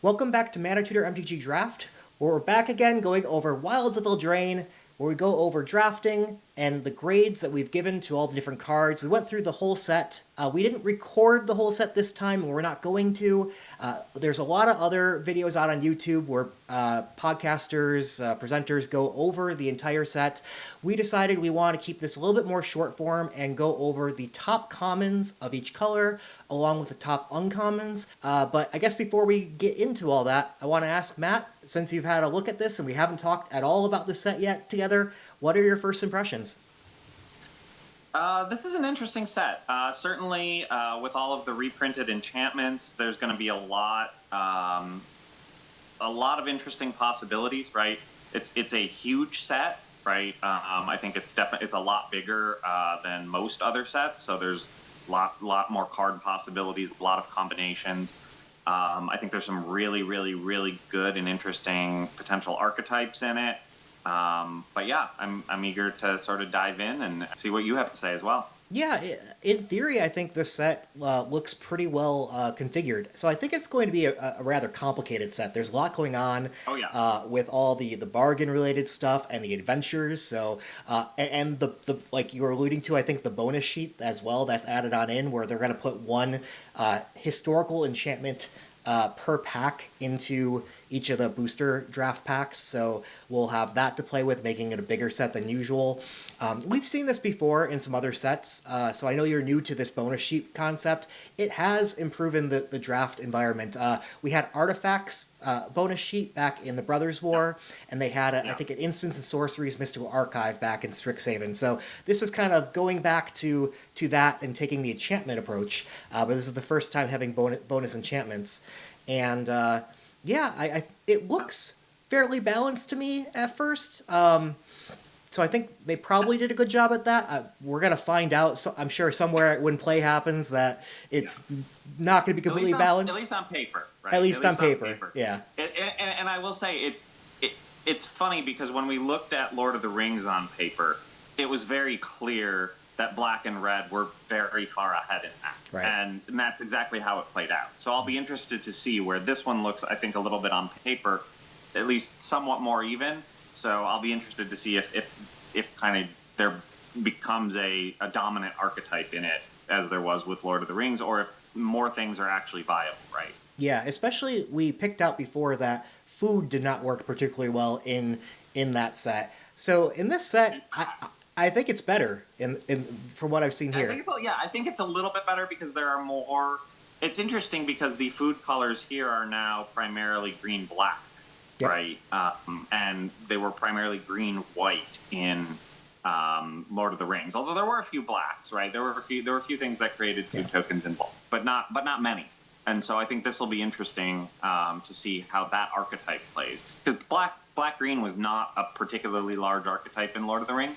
Welcome back to ManaTutor MTG Draft, where we're back again going over Wilds of Eldraine, where we go over drafting and the grades that we've given to all the different cards. We went through the whole set. We didn't record the whole set this time, and we're not going to. There's a lot of other videos out on YouTube where podcasters, presenters go over the entire set. We decided we want to keep this a little bit more short form and go over the top commons of each color, along with the top uncommons. But I guess before we get into all that, I want to ask Matt, since you've had a look at this and we haven't talked at all about this set yet together, what are your first impressions? This is an interesting set. Certainly, with all of the reprinted enchantments, there's going to be a lot of interesting possibilities. Right? It's a huge set. Right? I think it's a lot bigger than most other sets. So there's lot more card possibilities, a lot of combinations. I think there's some really good and interesting potential archetypes in it. But yeah, I'm eager to sort of dive in and see what you have to say as well. Yeah, in theory, I think this set looks pretty well configured. So I think it's going to be a rather complicated set. There's a lot going on with all the bargain-related stuff and the adventures. So and the like you were alluding to, I think the bonus sheet as well that's added on in, where they're going to put one historical enchantment per pack into each of the booster draft packs, so we'll have that to play with, making it a bigger set than usual. We've seen this before in some other sets, so I know you're new to this bonus sheet concept. It has improved the draft environment. We had Artifacts bonus sheet back in the Brothers War, and they had, I think, an Instants and Sorceries Mystical Archive back in Strixhaven. So this is kind of going back to that and taking the enchantment approach, but this is the first time having bonus enchantments. And it looks fairly balanced to me at first. So I think they probably did a good job at that. We're going to find out, so I'm sure somewhere when play happens, that it's not going to be completely balanced. At least on paper, right? At least on paper, yeah. And I will say, it's funny because when we looked at Lord of the Rings on paper, it was very clear that black and red were very far ahead in that. Right. And that's exactly how it played out. So I'll be interested to see where this one looks, I think, a little bit on paper, at least somewhat more even. So I'll be interested to see if kind of there becomes a dominant archetype in it, as there was with Lord of the Rings, or if more things are actually viable, right? Yeah, especially we picked out before that food did not work particularly well in that set. So in this set, I think it's better in from what I've seen here. I think it's a little bit better because there are more. It's interesting because the food colors here are now primarily green-black, right? And they were primarily green-white in Lord of the Rings. Although there were a few blacks, right? There were a few things that created food tokens in bulk, but not many. And so I think this will be interesting to see how that archetype plays, because black-green was not a particularly large archetype in Lord of the Rings.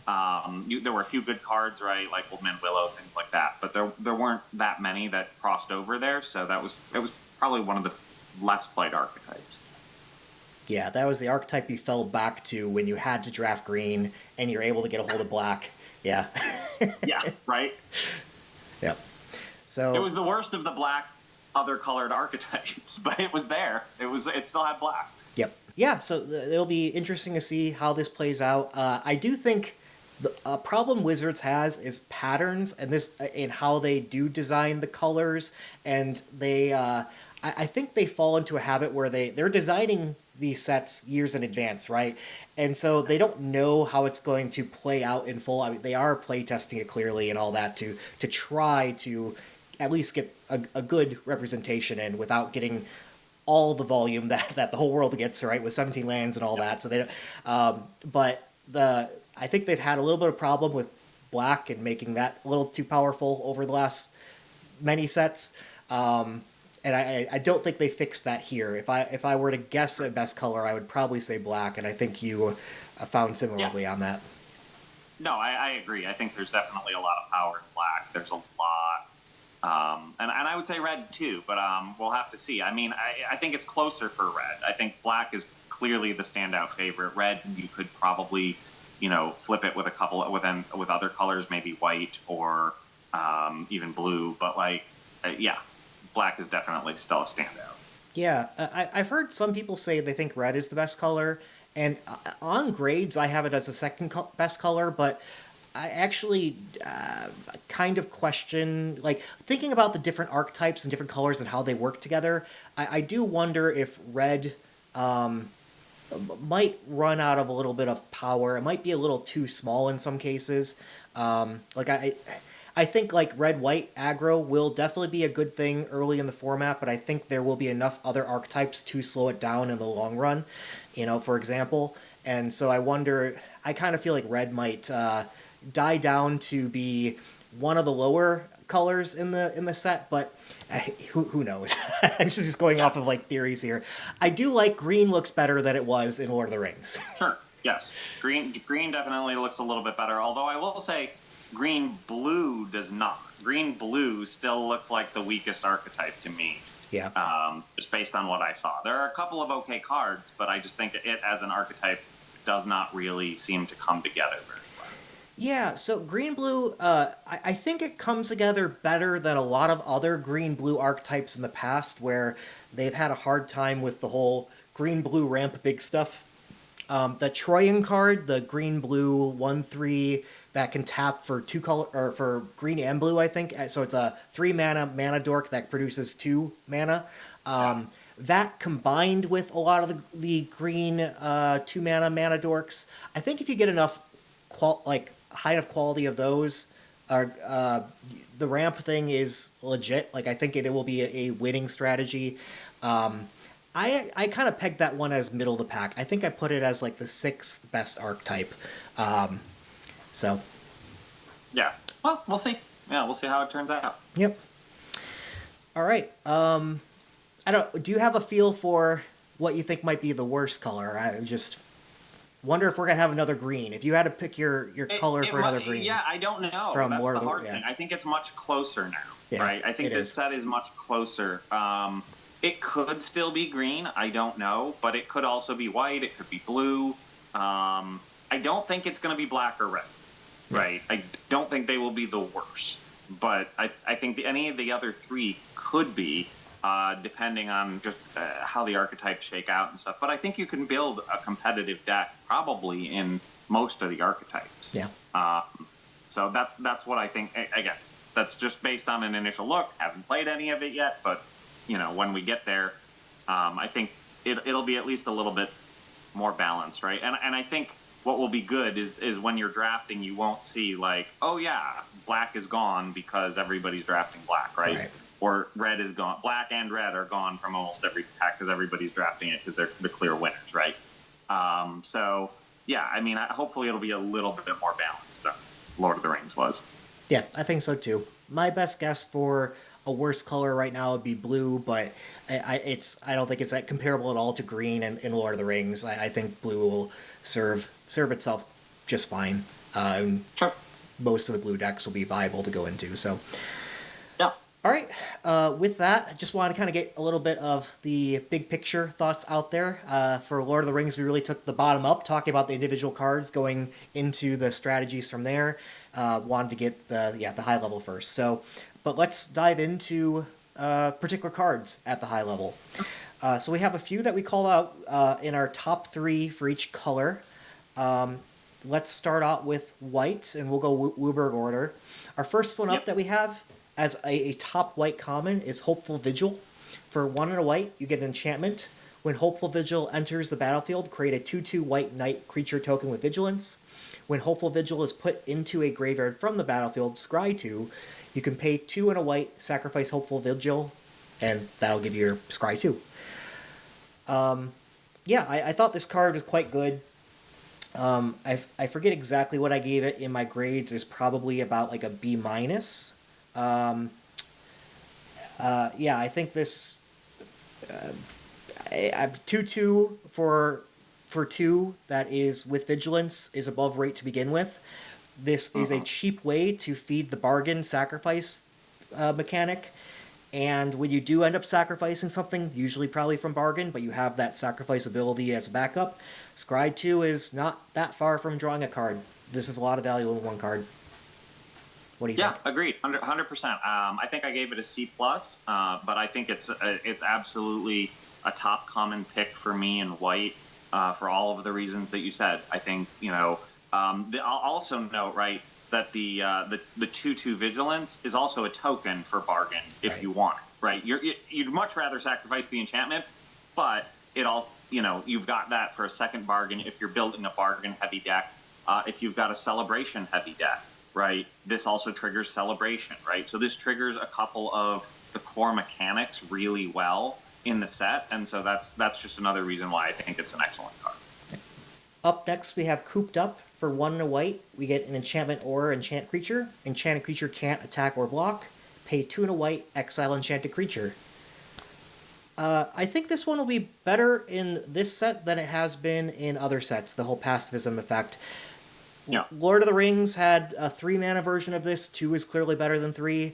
There were a few good cards, right, like Old Man Willow, things like that, but there weren't that many that crossed over there, so it was probably one of the less played archetypes. Yeah, that was the archetype you fell back to when you had to draft green and you're able to get a hold of black. Yeah. Yeah, right? Yep. So it was the worst of the black other colored archetypes, but it was there. It still had black. Yep. Yeah, so it'll be interesting to see how this plays out. I do think the problem Wizards has is patterns and this in how they do design the colors, and they I think they fall into a habit where they're designing these sets years in advance, right? And so they don't know how it's going to play out in full. I mean, they are play testing it clearly and all that to try to at least get a good representation in without getting all the volume that the whole world gets, right, with 17 lands and all that. So they don't, but I think they've had a little bit of problem with black and making that a little too powerful over the last many sets. And I don't think they fixed that here. If I were to guess a best color, I would probably say black, and I think you found similarly on that. No, I agree. I think there's definitely a lot of power in black. There's a lot. And I would say red too, but we'll have to see. I mean, I think it's closer for red. I think black is clearly the standout favorite. Red, you could probably, flip it with a couple with other colors, maybe white or even blue. But black is definitely still a standout. Yeah, I've heard some people say they think red is the best color, and on grades I have it as the second best color, but I actually kind of question, like, thinking about the different archetypes and different colors and how they work together. I do wonder if red might run out of a little bit of power. It might be a little too small in some cases. Like I think like red white aggro will definitely be a good thing early in the format, but I think there will be enough other archetypes to slow it down in the long run. For example, and so I wonder. I kind of feel like red might die down to be one of the lower colors in the set, but who knows? I'm just going off of like theories here. I do like green looks better than it was in Lord of the Rings. Sure. Yes. Green definitely looks a little bit better. Although I will say, green blue does not. Green blue still looks like the weakest archetype to me. Yeah. Just based on what I saw. There are a couple of okay cards, but I just think it as an archetype does not really seem to come together very well. Yeah, so green blue, I think it comes together better than a lot of other green blue archetypes in the past where they've had a hard time with the whole green blue ramp big stuff. The Troyan card, the green blue 1/3 that can tap for two color or for green and blue, I think. So it's a 3 mana dork that produces 2 mana. That combined with a lot of the green 2 mana dorks, I think if you get enough high enough quality of those, the ramp thing is legit. Like I think it will be a winning strategy. I kind of pegged that one as middle of the pack. I think I put it as like the 6th best archetype. So. Yeah. Well, we'll see. Yeah, we'll see how it turns out. Yep. All right. Do you have a feel for what you think might be the worst color? I just wonder if we're gonna have another green. If you had to pick your color for another green. Yeah, I don't know. That's the hard thing. I think it's much closer now, right? I think this set is much closer. It could still be green. I don't know, but it could also be white. It could be blue. I don't think it's going to be black or red, right? I don't think they will be the worst, but I think any of the other 3 could be, depending on just how the archetypes shake out and stuff. But I think you can build a competitive deck probably in most of the archetypes. Yeah. So that's what I think. Again, that's just based on an initial look. Haven't played any of it yet, but when we get there, I think it'll be at least a little bit more balanced, right? And I think what will be good is when you're drafting, you won't see like, oh yeah, black is gone because everybody's drafting black, right? Or red is gone. Black and red are gone from almost every pack because everybody's drafting it because they're the clear winners, right? So yeah, I mean, hopefully it'll be a little bit more balanced than Lord of the Rings was. Yeah, I think so too. My best guess for a worse color right now would be blue, but I don't think it's that comparable at all to green in Lord of the Rings. I think blue will serve itself just fine. Sure. Most of the blue decks will be viable to go into. So, yeah. All right. With that, I just want to kind of get a little bit of the big picture thoughts out there. For Lord of the Rings, we really took the bottom up, talking about the individual cards, going into the strategies from there. Wanted to get the high level first. So. But let's dive into particular cards at the high level. So we have a few that we call out in our top 3 for each color. Let's start out with white, and we'll go Wooburg order. Our first one up that we have as a top white common is Hopeful Vigil. For 1 and a white, you get an enchantment. When Hopeful Vigil enters the battlefield, create a 2/2 white knight creature token with vigilance. When Hopeful Vigil is put into a graveyard from the battlefield, scry 2. You can pay 2 and a white, sacrifice Hopeful Vigil, and that'll give you your scry 2. I thought this card was quite good. I forget exactly what I gave it in my grades. There's probably about like a B-. I think this 2/2 for 2 that is with vigilance is above rate to begin with. This is a cheap way to feed the bargain sacrifice mechanic. And when you do end up sacrificing something, usually probably from bargain, but you have that sacrifice ability as a backup, Scry 2 is not that far from drawing a card. This is a lot of value in one card. What do you think? Yeah, agreed, 100%. I think I gave it a C+, but I think it's absolutely a top common pick for me in white for all of the reasons that you said. I think, I'll also note, right, that the 2/2 vigilance is also a token for bargain if you want it, right? You'd much rather sacrifice the enchantment, but it also, you've got that for a second bargain if you're building a bargain heavy deck. If you've got a celebration heavy deck, right? This also triggers celebration, right? So this triggers a couple of the core mechanics really well in the set, and so that's just another reason why I think it's an excellent card. Up next, we have Cooped Up. For 1 and a white, we get an enchantment or enchant creature. Enchanted creature can't attack or block. Pay 2 and a white, exile enchanted creature. I think this one will be better in this set than it has been in other sets, the whole pacifism effect. Yeah. Lord of the Rings had a 3-mana version of this. 2 is clearly better than 3.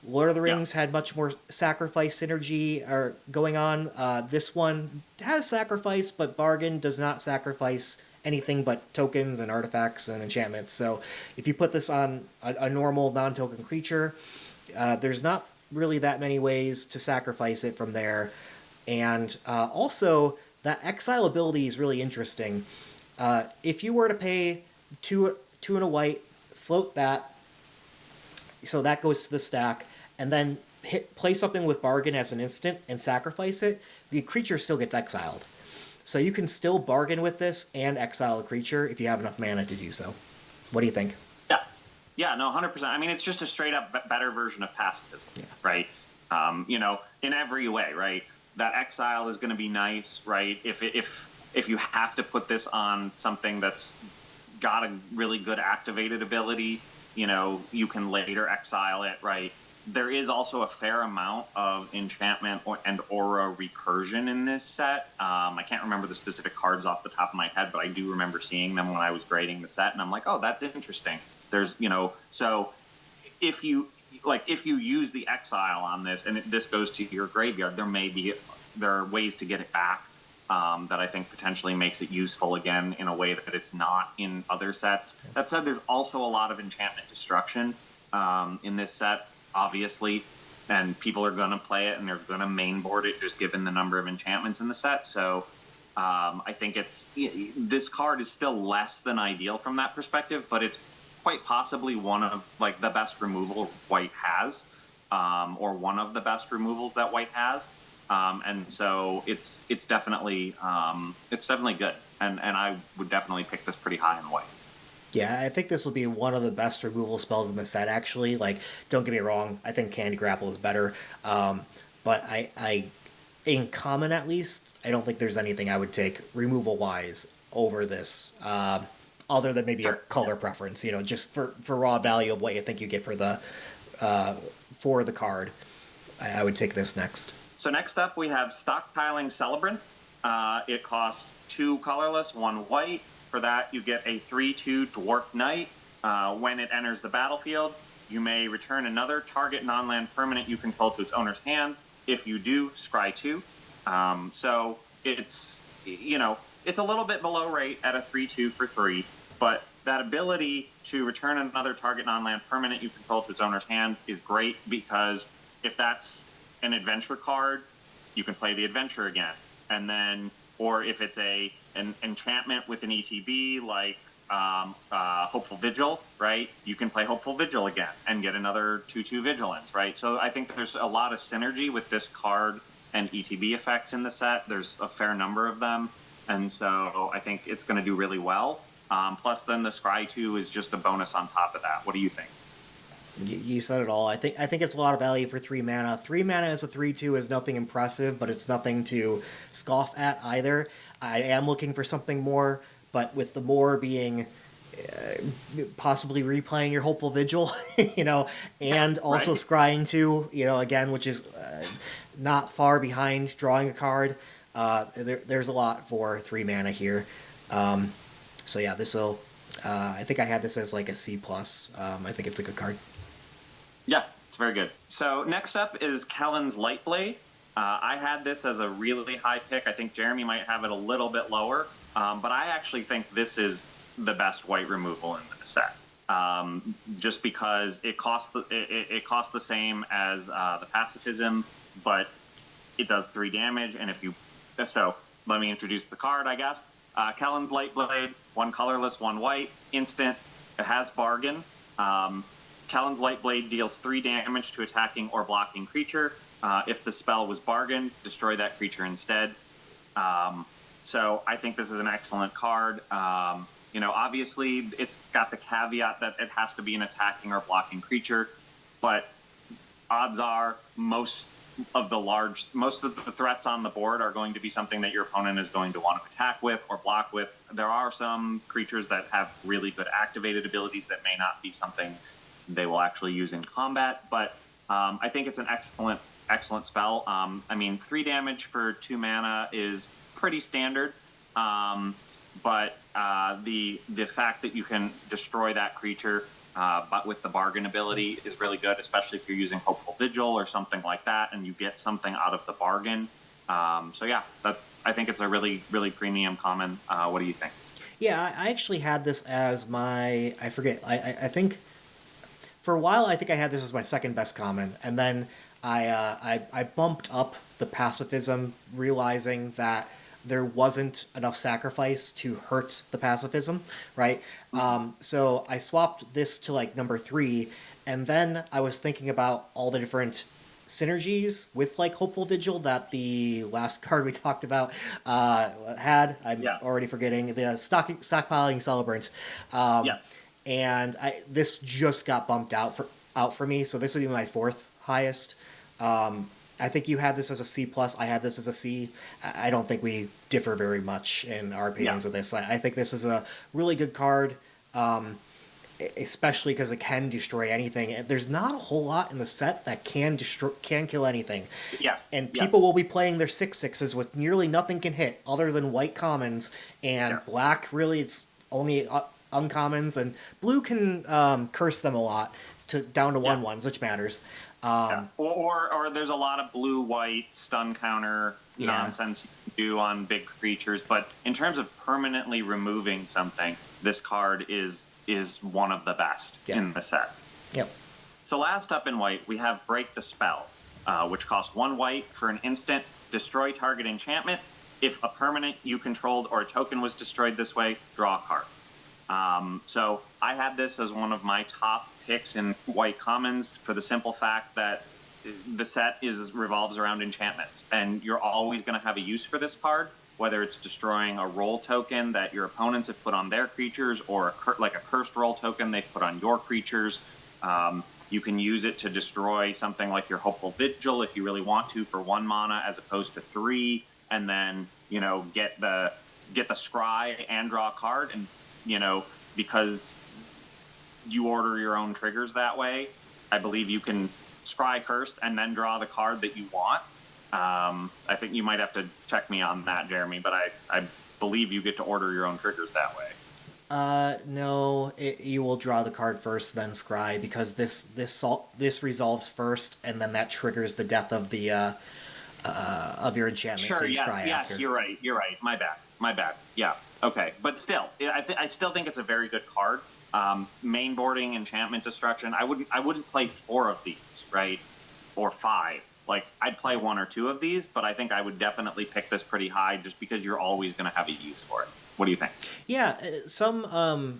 Lord of the Rings had much more sacrifice synergy going on. This one has sacrifice, but Bargain does not sacrifice anything but tokens and artifacts and enchantments. So if you put this on a normal non-token creature, there's not really that many ways to sacrifice it from there. And also, that exile ability is really interesting. If you were to pay 2 and a white, float that, so that goes to the stack, and then play something with Bargain as an instant and sacrifice it, the creature still gets exiled. So you can still bargain with this and exile a creature if you have enough mana to do so. What do you think? Yeah, no, 100%. I mean, it's just a straight up better version of pacifism, right? In every way, right? That exile is going to be nice, right? If you have to put this on something that's got a really good activated ability, you can later exile it, right? There is also a fair amount of enchantment and aura recursion in this set. I can't remember the specific cards off the top of my head, but I do remember seeing them when I was grading the set, and I'm like, oh, that's interesting. There's, so if you use the exile on this and this goes to your graveyard, there are ways to get it back that I think potentially makes it useful again in a way that it's not in other sets. That said, there's also a lot of enchantment destruction in this set, obviously, and people are going to play it and they're going to mainboard it just given the number of enchantments in the set. So I think this card is still less than ideal from that perspective, but it's quite possibly one of the best removal white has, or one of the best removals that white has, and so it's definitely good, and I would definitely pick this pretty high in white. Yeah, I think this will be one of the best removal spells in the set, actually. Don't get me wrong, I think Candy Grapple is better, but I in common at least, I don't think there's anything I would take removal wise over this. Other than maybe a color preference, just for raw value of what you think you get for the card. I would take this next. So next up, we have Stockpiling Celebrant. It costs 2 colorless, 1 white. For that, you get a 3/2 Dwarf Knight. When it enters the battlefield, you may return another target non-land permanent you control to its owner's hand. If you do, scry 2. So it's, it's a little bit below rate at a 3/2 for 3, but that ability to return another target non-land permanent you control to its owner's hand is great, because if that's an adventure card, you can play the adventure again. And then, or if it's an enchantment with an ETB like Hopeful Vigil, right? You can play Hopeful Vigil again and get another 2/2 Vigilance, right? So I think there's a lot of synergy with this card and ETB effects in the set. There's a fair number of them, and so I think it's going to do really well. Plus, then the Scry 2 is just a bonus on top of that. What do you think? You said it all. I think it's a lot of value for 3 mana. 3 mana as a 3/2 is nothing impressive, but it's nothing to scoff at either. I am looking for something more, but with the more being possibly replaying your Hopeful Vigil, and also scrying 2, again, which is not far behind drawing a card. There's a lot for 3 mana here. So yeah, this will. I think I had this as a C+. I think it's a good card. Yeah, it's very good. So next up is Kellen's Lightblade. I had this as a really high pick. I think Jeremy might have it a little bit lower, but I actually think this is the best white removal in the set. Just because it costs the same as the Pacifism, but it does 3 damage, and if you So let me introduce the card, I guess. Kellen's Lightblade, one colorless, one white, instant. It has Bargain. Kellen's Lightblade deals 3 damage to attacking or blocking creature. If the spell was Bargain, destroy that creature instead. So I think this is an excellent card. Obviously it's got the caveat that it has to be an attacking or blocking creature, but odds are most of the threats on the board are going to be something that your opponent is going to want to attack with or block with. There are some creatures that have really good activated abilities that may not be something they will actually use in combat, but I think it's an excellent spell. 3 damage for 2 mana is pretty standard, but the fact that you can destroy that creature but with the Bargain ability is really good, especially if you're using Hopeful Vigil or something like that, and you get something out of the Bargain. I think it's a really, really premium common. What do you think? Yeah, I actually had this as my, I forget, I think for a while I think I had this as my second best common, and then I bumped up the pacifism, realizing that there wasn't enough sacrifice to hurt the pacifism, right? So I swapped this to like number 3, and then I was thinking about all the different synergies with like Hopeful Vigil that the last card we talked about had. I'm already forgetting the stockpiling Celebrant. And this just got bumped out for me, so this would be my 4th highest. I think you had this as a C+. I had this as a C. I don't think we differ very much in our opinions of this. I think this is a really good card, especially because it can destroy anything. There's not a whole lot in the set that can kill anything. Yes. And people will be playing their 6/6s with nearly nothing can hit other than white commons, and black, really, it's only uncommons, and blue can curse them a lot down to 1/1s, which matters. Or there's a lot of blue-white stun counter nonsense you can do on big creatures, but in terms of permanently removing something, this card is one of the best in the set. Yep. So last up in white, we have Break the Spell, which costs 1 white for an instant. Destroy target enchantment. If a permanent you controlled or a token was destroyed this way, draw a card. So I had this as one of my top picks in white commons for the simple fact that the set revolves around enchantments, and you're always going to have a use for this card, whether it's destroying a roll token that your opponents have put on their creatures, or a cursed roll token they've put on your creatures. You can use it to destroy something like your Hopeful Vigil if you really want to for 1 mana as opposed to 3, and then get the scry and draw a card, and because you order your own triggers that way, I believe you can scry first and then draw the card that you want. I think you might have to check me on that, Jeremy, but I believe you get to order your own triggers that way. No, you will draw the card first, then scry, because this resolves first, and then that triggers the death of the of your enchantment. Sure. So you Yes. scry after. You're right. My bad. Yeah. Okay. But still, I still think it's a very good card. Mainboarding enchantment destruction. I wouldn't play 4 of these, right? Or 5. Like, I'd play 1 or 2 of these, but I think I would definitely pick this pretty high just because you're always going to have a use for it. What do you think? Yeah, so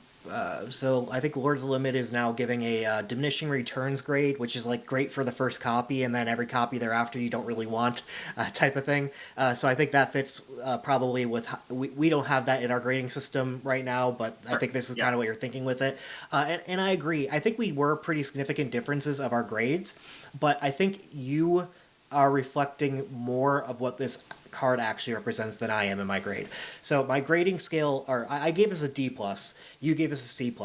I think Lords of the Limit is now giving a diminishing returns grade, which is like great for the first copy, and then every copy thereafter you don't really want, type of thing. So I think that fits probably with we don't have that in our grading system right now, but I think this is kind of what you're thinking with it. And I agree. I think we were pretty significant differences of our grades, but I think you are reflecting more of what this card actually represents than I am in my grade. So my grading scale, or I gave this a D+, you gave this a C+.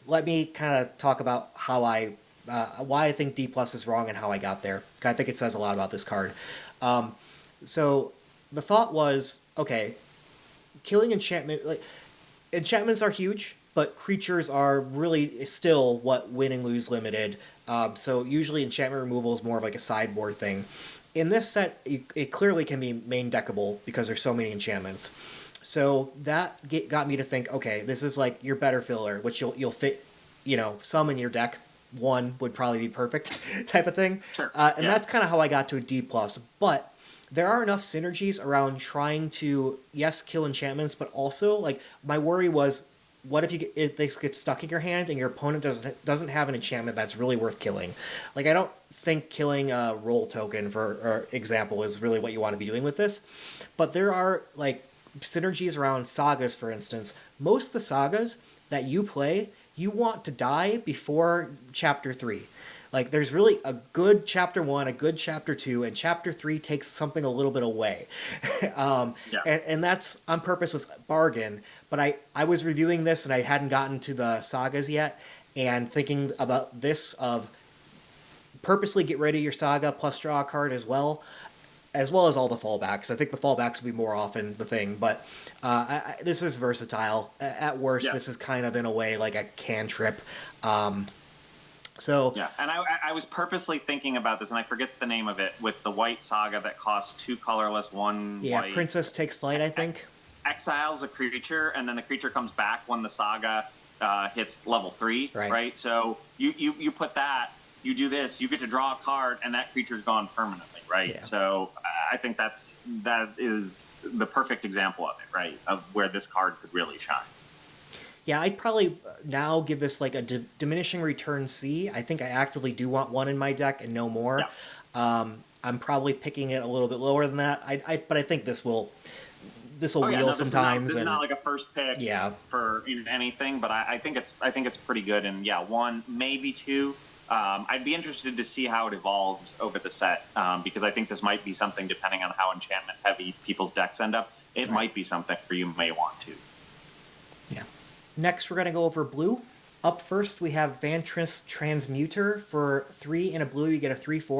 Let me kind of talk about how why I think D+ is wrong and how I got there. I think it says a lot about this card. So the thought was, okay, killing enchantments are huge, but creatures are really still what win and lose limited. So usually enchantment removal is more of like a sideboard thing. In this set, it clearly can be main deckable because there's so many enchantments. So that got me to think, okay, this is like your better filler, which you'll fit, some in your deck. 1 would probably be perfect type of thing. Sure. And that's kind of how I got to a D+. But there are enough synergies around trying to, yes, kill enchantments, but also, like, my worry was, what if if they get stuck in your hand and your opponent doesn't have an enchantment that's really worth killing? Like, I don't think killing a roll token, for example, is really what you want to be doing with this. But there are, like, synergies around sagas, for instance. Most of the sagas that you play, you want to die before chapter 3. Like, there's really a good chapter 1, a good chapter 2, and chapter 3 takes something a little bit away. Yeah. And that's on purpose with Bargain. But I was reviewing this and I hadn't gotten to the sagas yet, and thinking about this of purposely get rid of your saga plus draw a card as well as all the fallbacks. I think the fallbacks will be more often the thing, but this is versatile. At worst, Yeah. this is kind of in a way like a cantrip. So yeah, and I was purposely thinking about this, and I forget the name of it, with the white saga that costs 2 colorless, 1 yeah, white. Princess Takes Flight, I think. Exiles a creature, and then the creature comes back when the saga hits level 3. Right. So you put that, you do this, you get to draw a card, and that creature's gone permanently. Right. Yeah. So I think that is the perfect example of it. Right. Of where this card could really shine. Yeah, I'd probably now give this like a diminishing return C. I think I actively do want 1 in my deck and no more. Yeah. I'm probably picking it a little bit lower than that. But I think this will wheel sometimes. This is not like a first pick. Yeah. For anything, but I think it's pretty good. And yeah, 1, maybe 2. I'd be interested to see how it evolves over the set, because I think this might be something, depending on how enchantment heavy people's decks end up. It might be something where you may want to. Yeah. Next, we're going to go over blue. Up first, we have Vantress Transmuter. For 3 in a blue, you get a 3/4.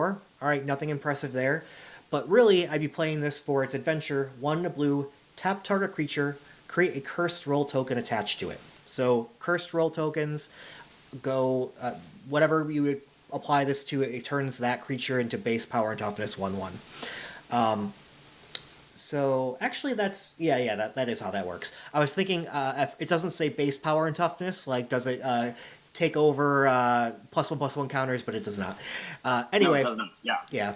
All right, nothing impressive there. But really, I'd be playing this for its adventure. 1 in a blue, tap target creature, create a cursed roll token attached to it. So, cursed roll tokens go, whatever you would apply this to, it turns that creature into base power and toughness 1/1. So actually, that's that is how that works. I was thinking, if it doesn't say base power and toughness, like does it take over +1/+1 counters? But it does not. Anyway, no, it does not. Yeah.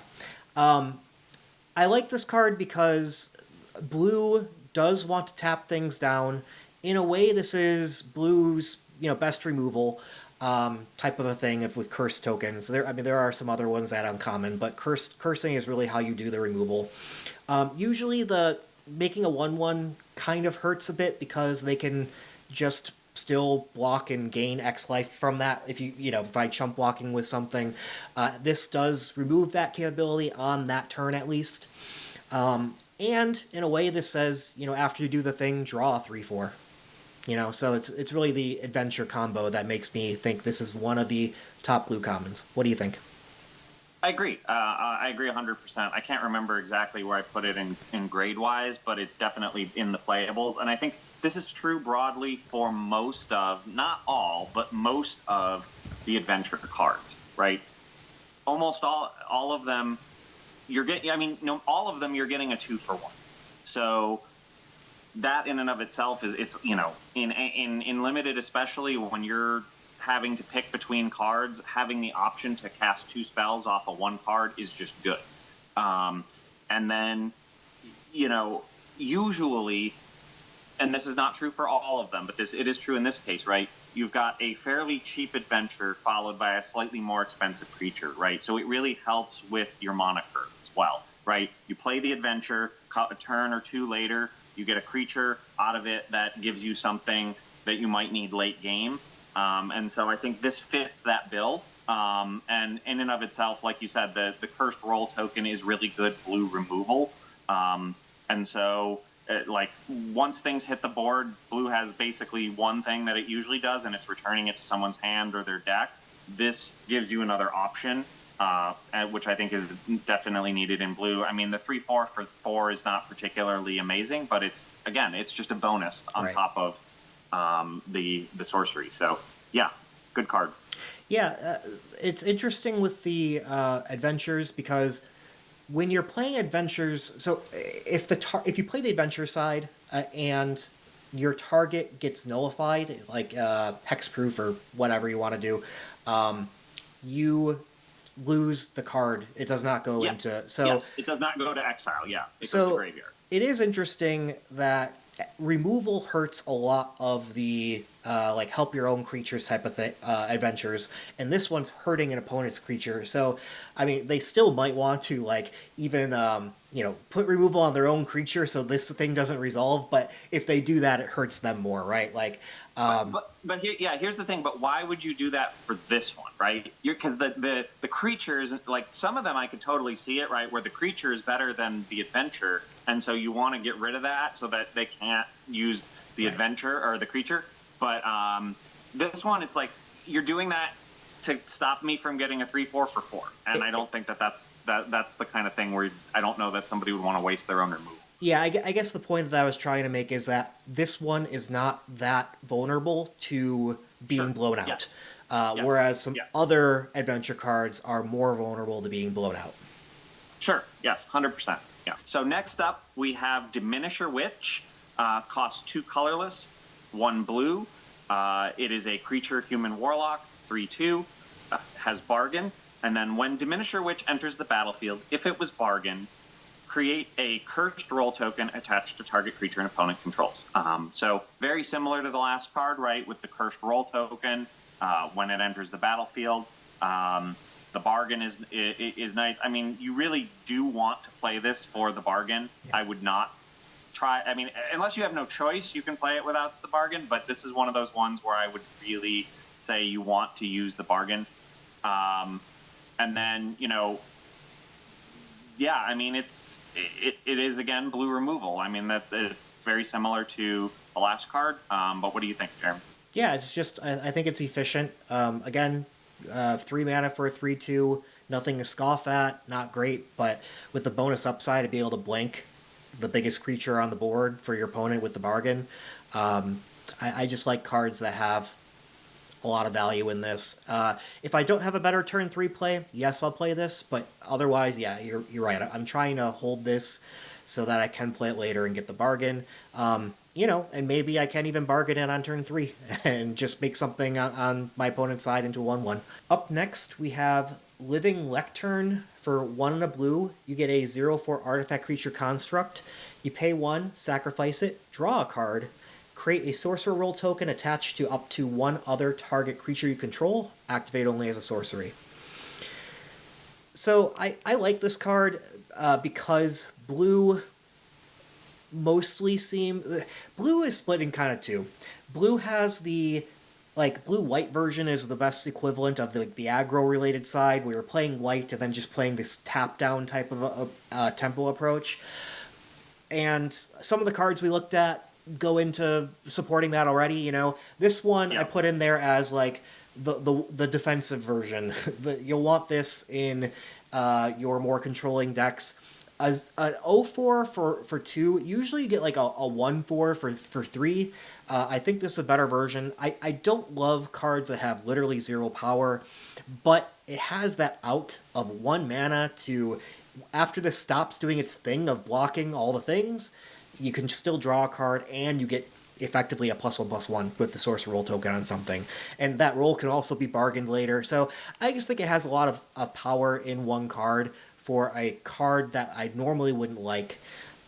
I like this card because blue does want to tap things down. In a way, this is blue's best removal type of a thing with cursed tokens. There are some other ones that are uncommon, but cursing is really how you do the removal. Usually the making a 1/1 kind of hurts a bit because they can just still block and gain X life from that by chump blocking with something. This does remove that capability on that turn at least. And in a way this says, after you do the thing, draw a 3/4. So it's really the adventure combo that makes me think this is one of the top blue commons. What do you think? I agree. I agree 100%. I can't remember exactly where I put it in grade-wise, but it's definitely in the playables. And I think this is true broadly for most of, not all, but most of the adventure cards, right? Almost all of them, you're getting, all of them you're getting a 2-for-1. So that in and of itself it's in limited, especially when you're having to pick between cards, having the option to cast 2 spells off of 1 card is just good. And then, usually, and this is not true for all of them, but it is true in this case, right? You've got a fairly cheap adventure followed by a slightly more expensive creature, right? So it really helps with your mana curve as well, right? You play the adventure, a turn or 2 later, you get a creature out of it that gives you something that you might need late game. And so I think this fits that bill. And in and of itself, like you said, the cursed roll token is really good blue removal. And so, once things hit the board, blue has basically one thing that it usually does, and it's returning it to someone's hand or their deck. This gives you another option, which I think is definitely needed in blue. The 3/4 for 4 is not particularly amazing, but it's just a bonus on top of the sorcery. So yeah, good card. Yeah, it's interesting with the adventures because when you're playing adventures, so if you play the adventure side and your target gets nullified, like hexproof or whatever you want to do, you lose the card. It does not go Yes. into so. Yes, it does not go to exile. Yeah, it goes to So graveyard. it is interesting that removal hurts a lot of the like help your own creatures type of thing, adventures, and this one's hurting an opponent's creature. So, I mean, they still might want to like even put removal on their own creature so this thing doesn't resolve. But if they do that, it hurts them more, right? Like, but here, yeah, here's the thing. But why would you do that for this one, right? Because the creatures, like some of them, I could totally see it, right? Where the creature is better than the adventure, and so you want to get rid of that so that they can't use the adventure or the creature. But this one, it's like you're doing that to stop me from getting a 3/4 for 4, and I don't think that's the kind of thing where I don't know that somebody would want to waste their own removal. yeah, I guess the point that I was trying to make is that this one is not that vulnerable to being blown out. Yes. Whereas some other adventure cards are more vulnerable to being blown out. Sure. Yes. 100%. Yeah. So next up, we have Diminisher Witch. Costs 2 colorless, 1 blue. It is a creature human warlock, 3/2. Has bargain. And then when Diminisher Witch enters the battlefield, if it was bargain, create a cursed roll token attached to target creature an opponent controls. So very similar to the last card, right? With the cursed roll token, when it enters the battlefield, the bargain is nice. I mean, you really do want to play this for the bargain. Yeah. I would not try. I mean, unless you have no choice, you can play it without the bargain. But this is one of those ones where I would really say you want to use the bargain. And then yeah, I mean, it is again blue removal. I mean that it's very similar to the last card. But what do you think, Jeremy? Yeah, it's just I think it's efficient. Again, 3 mana for a 3/2, nothing to scoff at, not great, but with the bonus upside to be able to blank the biggest creature on the board for your opponent with the bargain. I just like cards that have a lot of value in this. If I don't have a better turn 3 play, yes, I'll play this, but otherwise, yeah, you're right. I'm trying to hold this so that I can play it later and get the bargain. And maybe I can even bargain it on turn 3 and just make something on my opponent's side into 1/1. Up next, we have Living Lectern. For 1 and a blue, you get a 0/4 artifact creature construct. You pay 1, sacrifice it, draw a card, create a sorcerer roll token attached to up to 1 other target creature you control, activate only as a sorcery. So I like this card because blue mostly blue is split in kind of two. Blue has the blue-white version is the best equivalent of the aggro-related side. We were playing white and then just playing this tap-down type of a tempo approach. And some of the cards we looked at go into supporting that already. This one I put in there as like the defensive version. You'll want this in your more controlling decks. An 0/4 for 2, usually you get like a 1/4 for 3. I think this is a better version. I don't love cards that have literally 0 power, but it has that out of 1 mana to, after this stops doing its thing of blocking all the things, you can still draw a card and you get effectively a +1/+1 with the sorcerer roll token on something. And that roll can also be bargained later. So I just think it has a lot of power in 1 card for a card that I normally wouldn't like.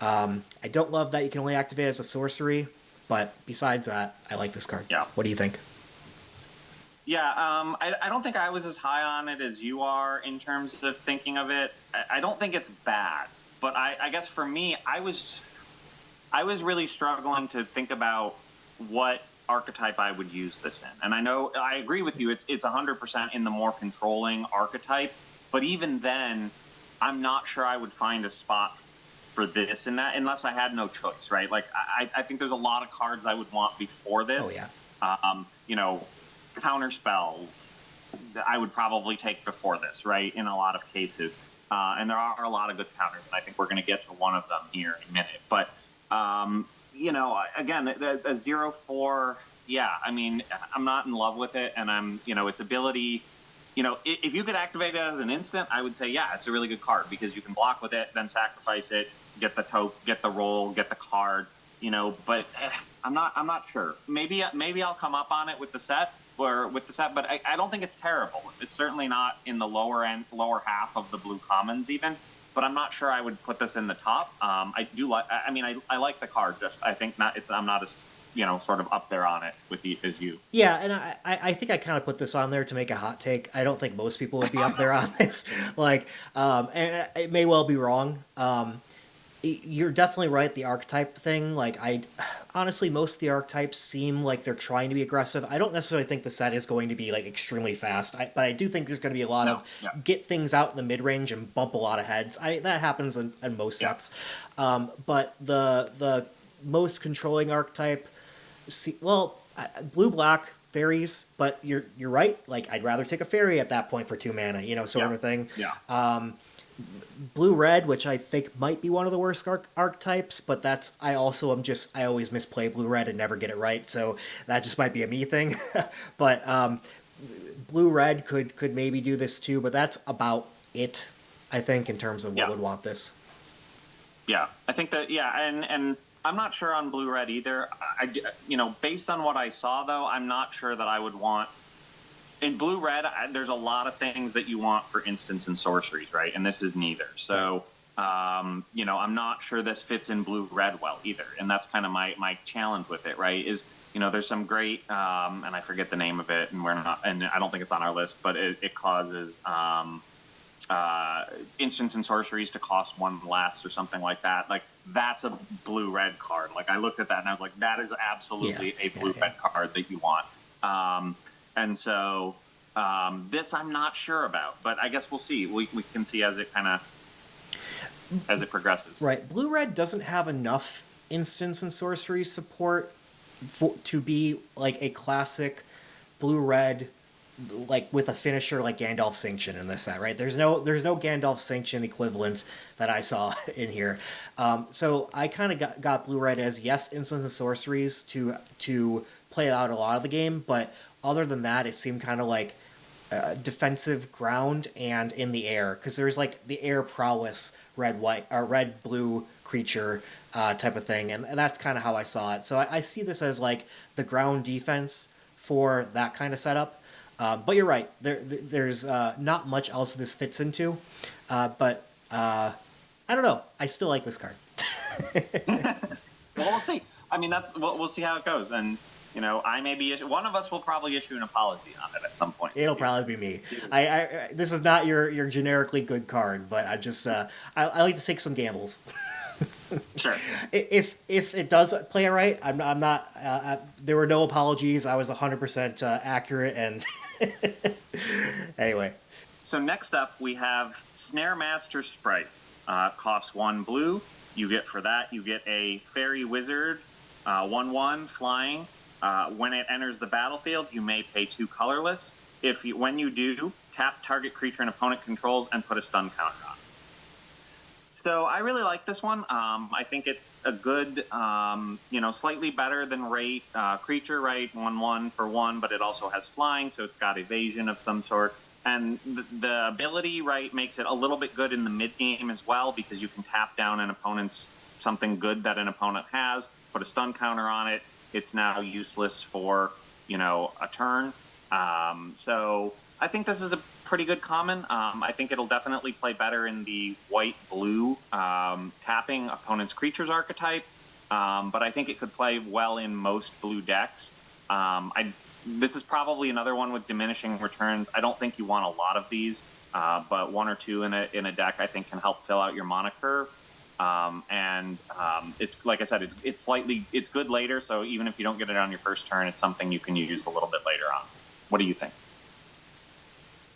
I don't love that you can only activate as a sorcery, but besides that, I like this card. Yeah. What do you think? Yeah, I don't think I was as high on it as you are in terms of thinking of it. I don't think it's bad, but I guess for me, I was really struggling to think about what archetype I would use this in. And I agree with you, it's 100% in the more controlling archetype, but even then, I'm not sure I would find a spot for this in that unless I had no choice, right? Like, I think there's a lot of cards I would want before this. Oh, yeah. Counter spells I would probably take before this, right, in a lot of cases. And there are a lot of good counters, and I think we're going to get to one of them here in a minute. But, again, a 0/4, yeah, I mean, I'm not in love with it, and its ability... if you could activate it as an instant, I would say, yeah, it's a really good card because you can block with it, then sacrifice it, get the roll, get the card, but I'm not sure. Maybe I'll come up on it with the set, with the set, but I don't think it's terrible. It's certainly not in the lower half of the blue commons even. But I'm not sure I would put this in the top. I do like. I mean, I like the card. Just I think not. I'm not as sort of up there on it with as you. Yeah, and I think I kind of put this on there to make a hot take. I don't think most people would be up there on this. Like, and it may well be wrong. You're definitely right. The archetype thing, like honestly, most of the archetypes seem like they're trying to be aggressive. I don't necessarily think the set is going to be like extremely fast, but I do think there's going to be a lot of get things out in the mid range and bump a lot of heads. That happens in most sets. But the most controlling archetype, blue black fairies, but you're right. Like I'd rather take a fairy at that point for 2 mana, sort of a thing. Yeah. Blue red, which I think might be one of the worst archetypes, but I always misplay blue red and never get it right, so that just might be a me thing. But blue red could maybe do this too, but that's about it, I think, in terms of what would want this. Yeah, I think that and I'm not sure on blue red either. Based on what I saw though, I'm not sure that I would want. In blue red, there's a lot of things that you want for instants and sorceries, right? And this is neither. So, I'm not sure this fits in blue red well either. And that's kind of my challenge with it, right? Is there's some great, and I forget the name of it, and I don't think it's on our list, but it causes instants and sorceries to cost 1 less or something like that. Like that's a blue red card. Like I looked at that and I was like, that is absolutely a blue red card that you want. And so this I'm not sure about, but I guess we'll see. We can see as it progresses. Right. Blue-red doesn't have enough instants and sorcery support to be like a classic blue-red, like with a finisher like Gandalf Sanction in this set, right? There's no Gandalf Sanction equivalent that I saw in here. So I kind of got blue-red as yes, instants and sorceries to play out a lot of the game, but other than that, it seemed kind of like defensive ground and in the air, because there's like the air prowess red blue creature type of thing, and that's kind of how I saw it. So I see this as like the ground defense for that kind of setup. But you're right. There's not much else this fits into, but I don't know. I still like this card. Well, we'll see. I mean, we'll see how it goes, and. I may be one of us will probably issue an apology on it at some point. It'll probably be me. I this is not your generically good card, but I just I like to take some gambles. Sure. If it does play it right, I'm not. There were no apologies. I was 100% accurate, and anyway. So next up we have Snare Master Sprite. Costs 1 blue. You get a fairy wizard, 1/1 flying. When it enters the battlefield, you may pay 2 colorless. When you do, tap target creature an opponent controls and put a stun counter on. So I really like this one. I think it's a good, slightly better than rate creature, right? 1/1 for 1, but it also has flying, so it's got evasion of some sort. And the ability, right, makes it a little bit good in the mid game as well, because you can tap down an opponent's something good that an opponent has, put a stun counter on it. It's now useless for, a turn. So I think this is a pretty good common. I think it'll definitely play better in the white-blue tapping opponent's creatures archetype. But I think it could play well in most blue decks. This is probably another one with diminishing returns. I don't think you want a lot of these, but 1 or 2 in a deck I think can help fill out your mana curve. It's like I said, it's good later. So even if you don't get it on your first turn, it's something you can use a little bit later on. What do you think?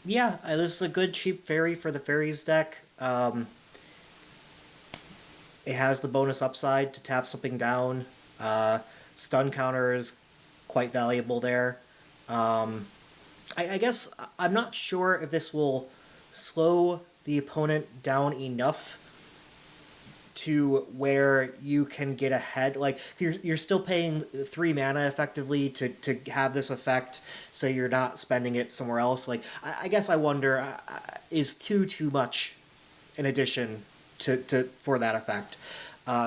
Yeah, this is a good cheap fairy for the fairies deck. It has the bonus upside to tap something down. Stun counter is quite valuable there. I guess I'm not sure if this will slow the opponent down enough to where you can get ahead. Like you're still paying 3 mana effectively to have this effect, so you're not spending it somewhere else. Like I guess I wonder, is 2 too much in addition to for that effect?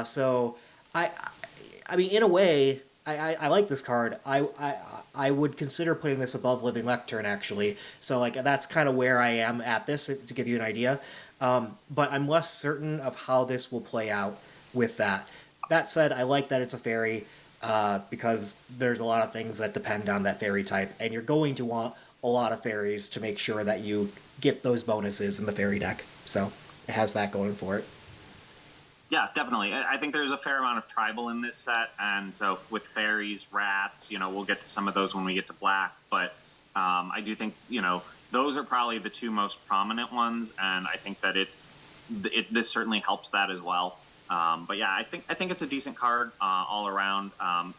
So I mean, in a way, I like this card. I would consider putting this above Living Lectern, actually. So like that's kind of where I am at this, to give you an idea. But I'm less certain of how this will play out with that. That said, I like that it's a fairy, because there's a lot of things that depend on that fairy type, and you're going to want a lot of fairies to make sure that you get those bonuses in the fairy deck. So it has that going for it. Yeah, definitely. I think there's a fair amount of tribal in this set, and so with fairies, rats, we'll get to some of those when we get to black. But I do think those are probably the two most prominent ones, and I think that this certainly helps that as well. But yeah, I think it's a decent card all around.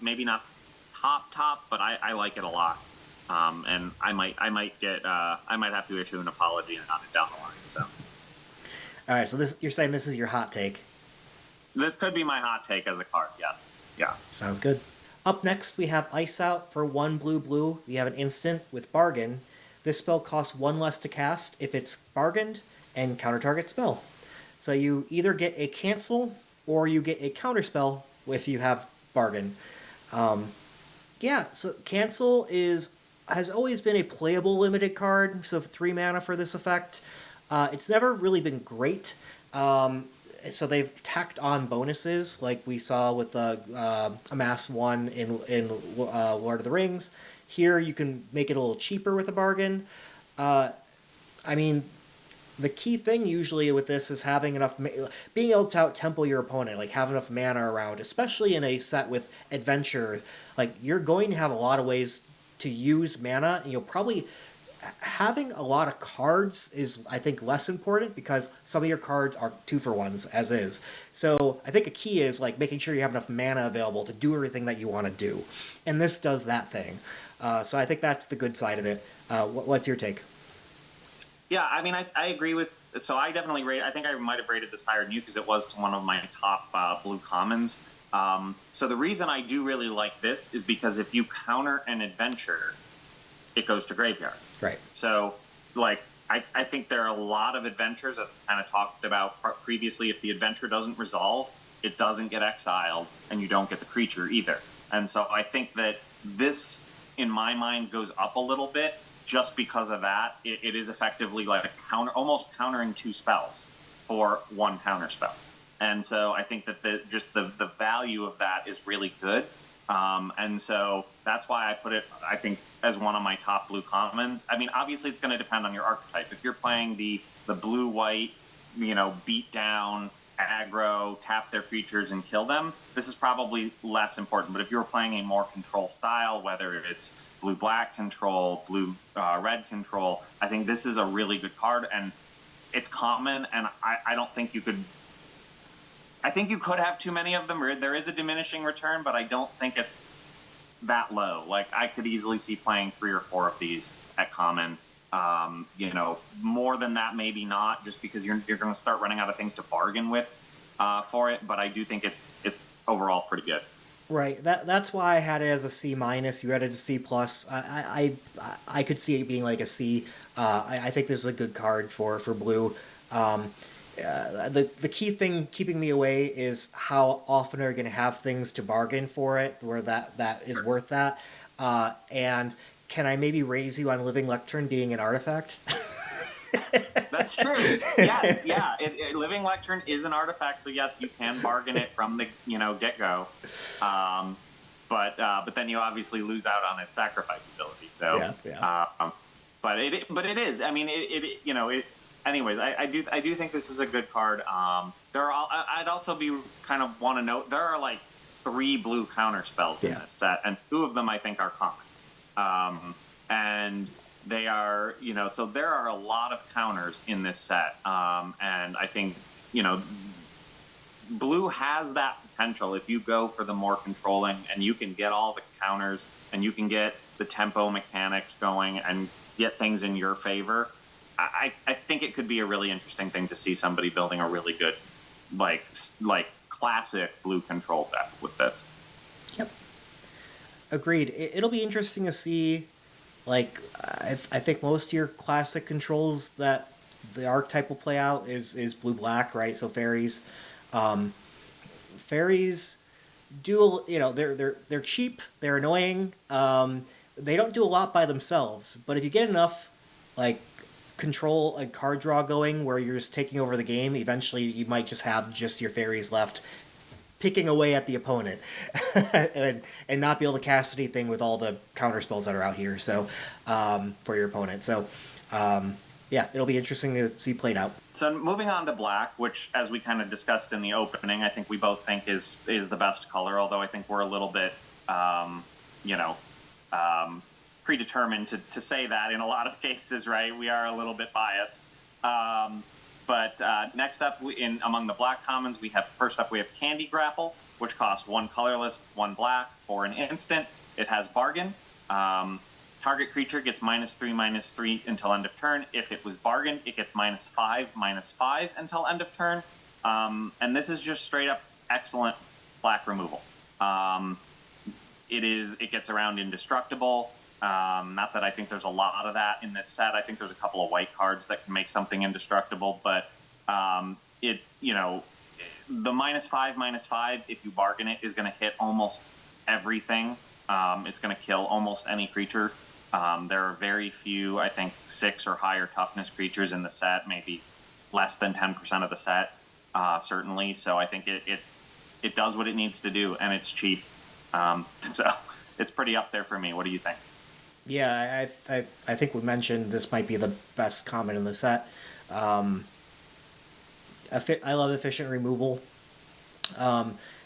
Maybe not top, but I like it a lot. And I might have to issue an apology on it down the line. So. All right, so you're saying this is your hot take. This could be my hot take as a card, yes. Yeah. Sounds good. Up next, we have Ice Out for 1 blue. We have an instant with Bargain. This spell costs 1 less to cast if it's bargained and counter target spell. So you either get a cancel or you get a counter spell if you have Bargain. So cancel has always been a playable limited card, so 3 mana for this effect. It's never really been great. So they've tacked on bonuses, like we saw with Amass 1 in Lord of the Rings. Here you can make it a little cheaper with a bargain. I mean, the key thing usually with this is having enough, being able to out-tempo your opponent, like have enough mana around, especially in a set with adventure. Like, you're going to have a lot of ways to use mana, and you'll probably... Having a lot of cards is, I think, less important because some of your cards are 2-for-1s as is. So I think a key is like making sure you have enough mana available to do everything that you want to do, and this does that thing. So I think that's the good side of it. What's your take? Yeah, I mean, I agree with. So I definitely rate. I think I might have rated this higher than you because it was one of my top blue commons. So the reason I do really like this is because if you counter an adventure, it goes to graveyard. Right. So, like, I think there are a lot of adventures that I kind of talked about previously. If the adventure doesn't resolve, it doesn't get exiled, and you don't get the creature either. And so I think that this, in my mind, goes up a little bit just because of that. It is effectively like almost countering 2 spells for 1 counter spell. And so I think that the value of that is really good. And so that's why I put it, I think, as one of my top blue commons. I mean, obviously it's going to depend on your archetype. If you're playing the blue-white, beat down, aggro, tap their creatures and kill them, this is probably less important. But if you're playing a more control style, whether it's blue-black control, blue-red control, I think this is a really good card. And it's common, and I don't think you could... I think you could have too many of them. There is a diminishing return, but I don't think it's that low. Like, I could easily see playing 3 or 4 of these at common. More than that, maybe not, just because you're going to start running out of things to bargain with for it. But I do think it's overall pretty good. Right. That's why I had it as a C-. You had it as a C+. I could see it being like a C. I think this is a good card for blue. The key thing keeping me away is how often are you going to have things to bargain for it where that is worth that. And can I maybe raise you on Living Lectern being an artifact? That's true. Yes, yeah. Living Lectern is an artifact, so yes, you can bargain it from the get-go. But then you obviously lose out on its sacrifice ability. So yeah. But it is. I mean, it. Anyways, I do think this is a good card. I'd also want to note there are like 3 blue counter spells in this set, and 2 of them I think are common. And they are, so there are a lot of counters in this set. And I think, blue has that potential if you go for the more controlling, and you can get all the counters, and you can get the tempo mechanics going and get things in your favor. I think it could be a really interesting thing to see somebody building a really good, like classic blue control deck with this. Yep. Agreed. It'll be interesting to see. Like, I think most of your classic controls that the archetype will play out is blue-black, right? So fairies. Fairies they're cheap, they're annoying. They don't do a lot by themselves, but if you get enough like control a card draw going where you're just taking over the game, eventually you might just have just your fairies left picking away at the opponent and not be able to cast anything with all the counter spells that are out here. So for your opponent. So yeah, it'll be interesting to see played out. So moving on to black, which, as we kind of discussed in the opening, I think we both think is the best color. Although I think we're a little bit, predetermined to say that in a lot of cases, right? We are a little bit biased. But next up, among the black commons, first up we have Candy Grapple, which costs 1 colorless, 1 black for an instant. It has Bargain. Target creature gets -3/-3 until end of turn. If it was bargained, it gets -5/-5 until end of turn. And this is just straight up excellent black removal. It gets around indestructible. Not that I think there's a lot of that in this set. I think there's a couple of white cards that can make something indestructible, but the -5/-5, if you bargain it, is going to hit almost everything. It's going to kill almost any creature. There are very few, I think, 6 or higher toughness creatures in the set, maybe less than 10% of the set, certainly. So I think it does what it needs to do, and it's cheap. So it's pretty up there for me. What do you think? Yeah, I think we mentioned this might be the best common in the set. I love efficient removal.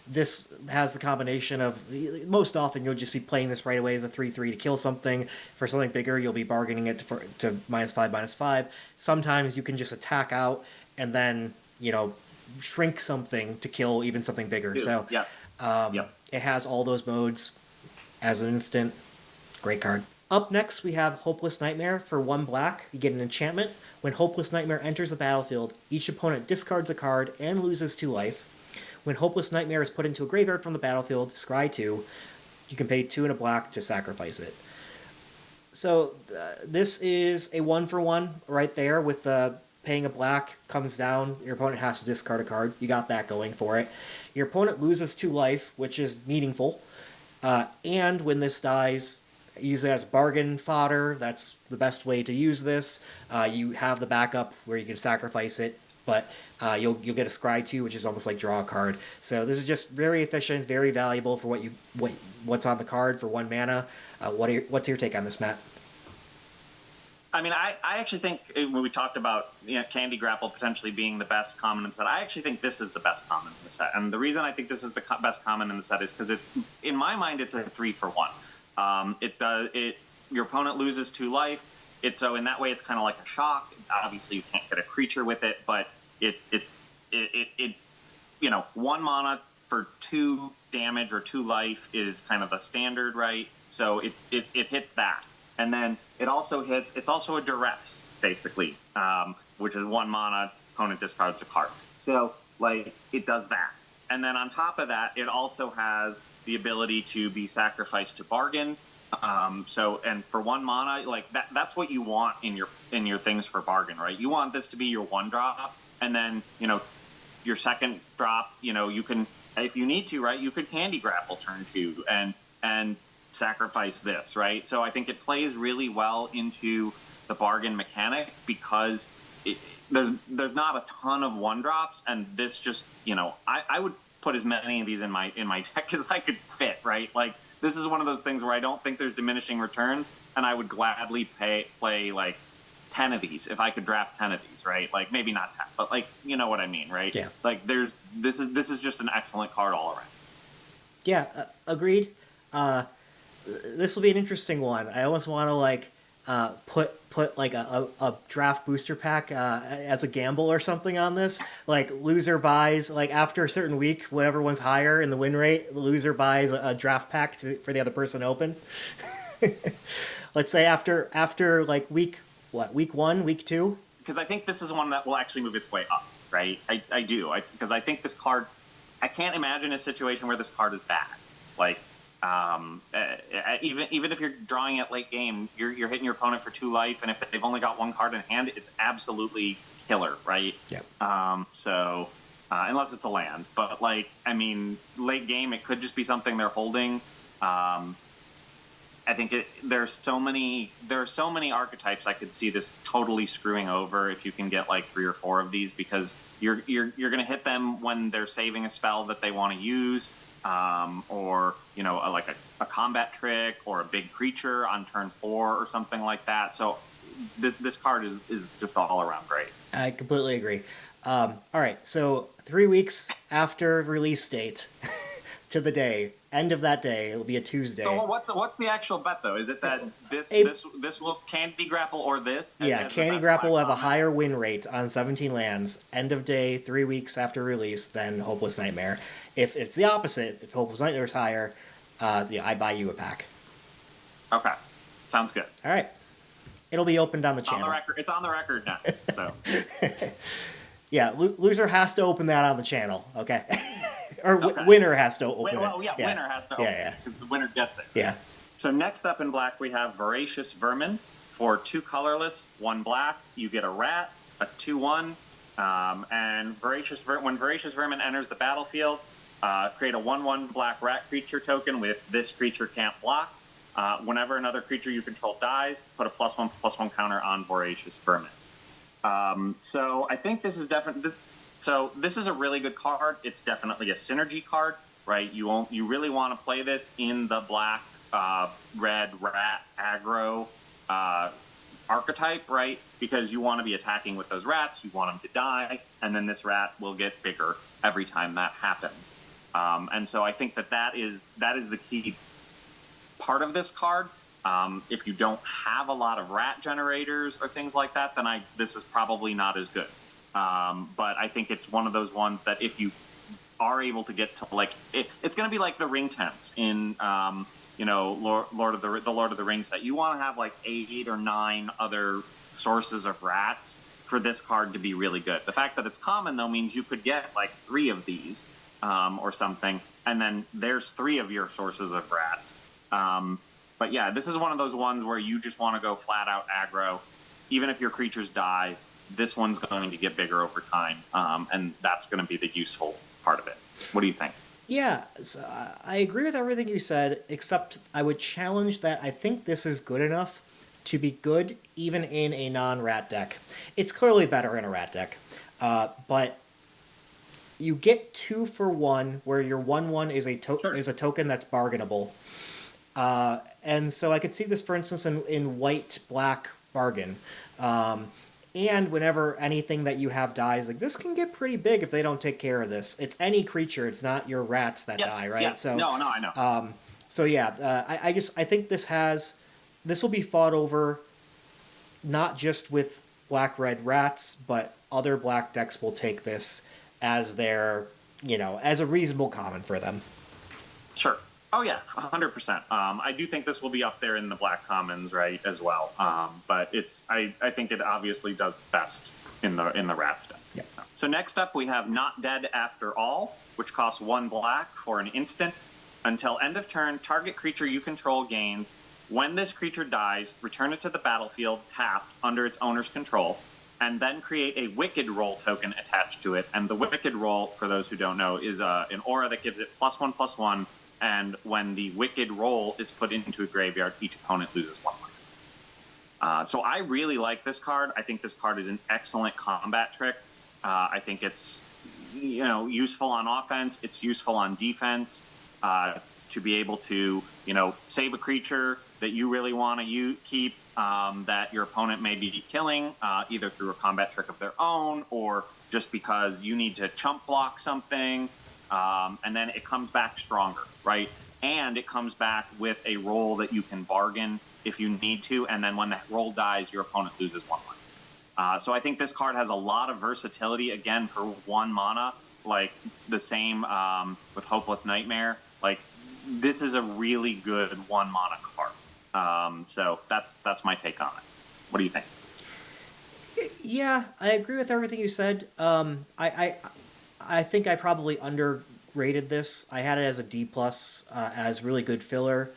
This has the combination of, most often you'll just be playing this right away as a 3/3 to kill something. For something bigger, you'll be bargaining it to -5/-5. Sometimes you can just attack out and then, shrink something to kill even something bigger. So yes. It has all those modes as an instant. Great card. Up next, we have Hopeless Nightmare. For 1 black, you get an enchantment. When Hopeless Nightmare enters the battlefield, each opponent discards a card and loses 2 life. When Hopeless Nightmare is put into a graveyard from the battlefield, scry 2, you can pay 2 and a black to sacrifice it. So this is a 1-for-1 right there with the paying a black comes down, your opponent has to discard a card. You got that going for it. Your opponent loses 2 life, which is meaningful. And when this dies, use it as bargain fodder. That's the best way to use this. You have the backup where you can sacrifice it, but you'll get a scry 2, which is almost like draw a card. So this is just very efficient, very valuable for what's on the card for 1 mana. What's your take on this, Matt? I mean, I actually think when we talked about Candy Grapple potentially being the best common in the set, I actually think this is the best common in the set. And the reason I think this is the best common in the set is because in my mind, it's a 3-for-1. Your opponent loses 2 life. So in that way, it's kind of like a shock. Obviously, you can't get a creature with it, but it 1 mana for 2 damage or 2 life is kind of the standard, right? So it hits that. And then it also hits, it's also a duress, basically, which is 1 mana, opponent discards a card. So, it does that. And then on top of that, it also has the ability to be sacrificed to bargain. And for 1 mana, that's what you want in your things for bargain, right? You want this to be your 1 drop, and then, your 2nd drop, you can, if you need to, right, you could Candy Grapple turn 2 and sacrifice this, right? So I think it plays really well into the bargain mechanic because there's not a ton of 1-drops, and this just, I would put as many of these in my deck as I could fit, right? This is one of those things where I don't think there's diminishing returns, and I would gladly play 10 of these if I could draft 10 of these, right? Maybe not 10, but you know what I mean, right? Yeah. This is just an excellent card all around. Yeah, agreed. This will be an interesting one. I almost want to put a draft booster pack as a gamble or something on this. Loser buys after a certain week, whatever one's higher in the win rate, the loser buys a draft pack for the other person to open. Let's say after week 1, week 2. Because I think this is one that will actually move its way up, right? I do. Because I think this card, I can't imagine a situation where this card is bad. Even if you're drawing at late game, you're hitting your opponent for 2 life, and if they've only got 1 card in hand, it's absolutely killer, right? Yeah. So unless it's a land. But like, I mean, late game, it could just be something they're holding. I think there are so many archetypes I could see this totally screwing over if you can get like 3 or 4 of these, because you're going to hit them when they're saving a spell that they want to use, or like a combat trick or a big creature on turn 4 or something like that. So this card is just all around great. I completely agree. All right, so 3 weeks after release date to the day, end of that day, it'll be a Tuesday. So what's the actual bet though? Is it that this will Candy Grapple or this? Yeah, Candy Grapple will have a higher win rate on 17 lands, end of day, 3 weeks after release, than Hopeless Nightmare. If it's the opposite, if Hopeless Nightmare is higher, I buy you a pack. Okay, sounds good. All right. It'll be opened on the channel. On the record. It's on the record now. So. Yeah, loser has to open that on the channel, okay? Or winner has to open it. Well, yeah, winner has to open it, because the winner gets it. Yeah. So next up in black, we have Voracious Vermin. For 2 colorless, 1 black, you get a rat, a 2/1, and when Voracious Vermin enters the battlefield, create a 1/1 black rat creature token with this creature can't block. Whenever another creature you control dies, put a +1/+1 counter on Voracious Vermin. So I think this is definitely. So this is a really good card. It's definitely a synergy card, right? You really want to play this in the black, red rat aggro archetype, right? Because you want to be attacking with those rats. You want them to die, and then this rat will get bigger every time that happens. And so I think that is the key part of this card. If you don't have a lot of rat generators or things like that, then this is probably not as good. But I think it's one of those ones that if you are able to get to, like, it's going to be like the ring tents in, Lord of the Rings set. You want to have like 8 or 9 other sources of rats for this card to be really good. The fact that it's common, though, means you could get like 3 of these or something, and then there's 3 of your sources of rats. But yeah, this is one of those ones where you just want to go flat out aggro. Even if your creatures die, this one's going to get bigger over time, and that's going to be the useful part of it. What do you think? Yeah, so I agree with everything you said, except I would challenge that I think this is good enough to be good even in a non-rat deck. It's clearly better in a rat deck, but you get 2 for 1, where your 1/1 is a token that's bargainable. And so I could see this, for instance, in white-black bargain. And whenever anything that you have dies, like, this can get pretty big if they don't take care of this. It's any creature. It's not your rats that die, right? Yes. So, no, I know. So yeah, I think this will be fought over, not just with black-red rats, but other black decks will take this as their, as a reasonable common for them. Sure. Oh yeah, 100%. I do think this will be up there in the black commons, right, as well. But I think it obviously does best in the rats deck. Yeah. So next up we have Not Dead After All, which costs 1 black for an instant. Until end of turn, target creature you control gains. When this creature dies, return it to the battlefield tapped under its owner's control, and then create a Wicked Roll token attached to it. And the Wicked Roll, for those who don't know, is an aura that gives it +1/+1. And when the Wicked Roll is put into a graveyard, each opponent loses 1 life. So I really like this card. I think this card is an excellent combat trick. I think it's useful on offense. It's useful on defense to be able to save a creature that you really want to keep that your opponent may be killing, either through a combat trick of their own or just because you need to chump block something. And then it comes back stronger, right? And it comes back with a roll that you can bargain if you need to, and then when that roll dies, your opponent loses 1 life. So I think this card has a lot of versatility, again, for 1 mana, like the same with Hopeless Nightmare. Like, this is a really good 1 mana card. So that's my take on it. What do you think? Yeah, I agree with everything you said. I think I probably underrated this. I had it as a D+, as really good filler.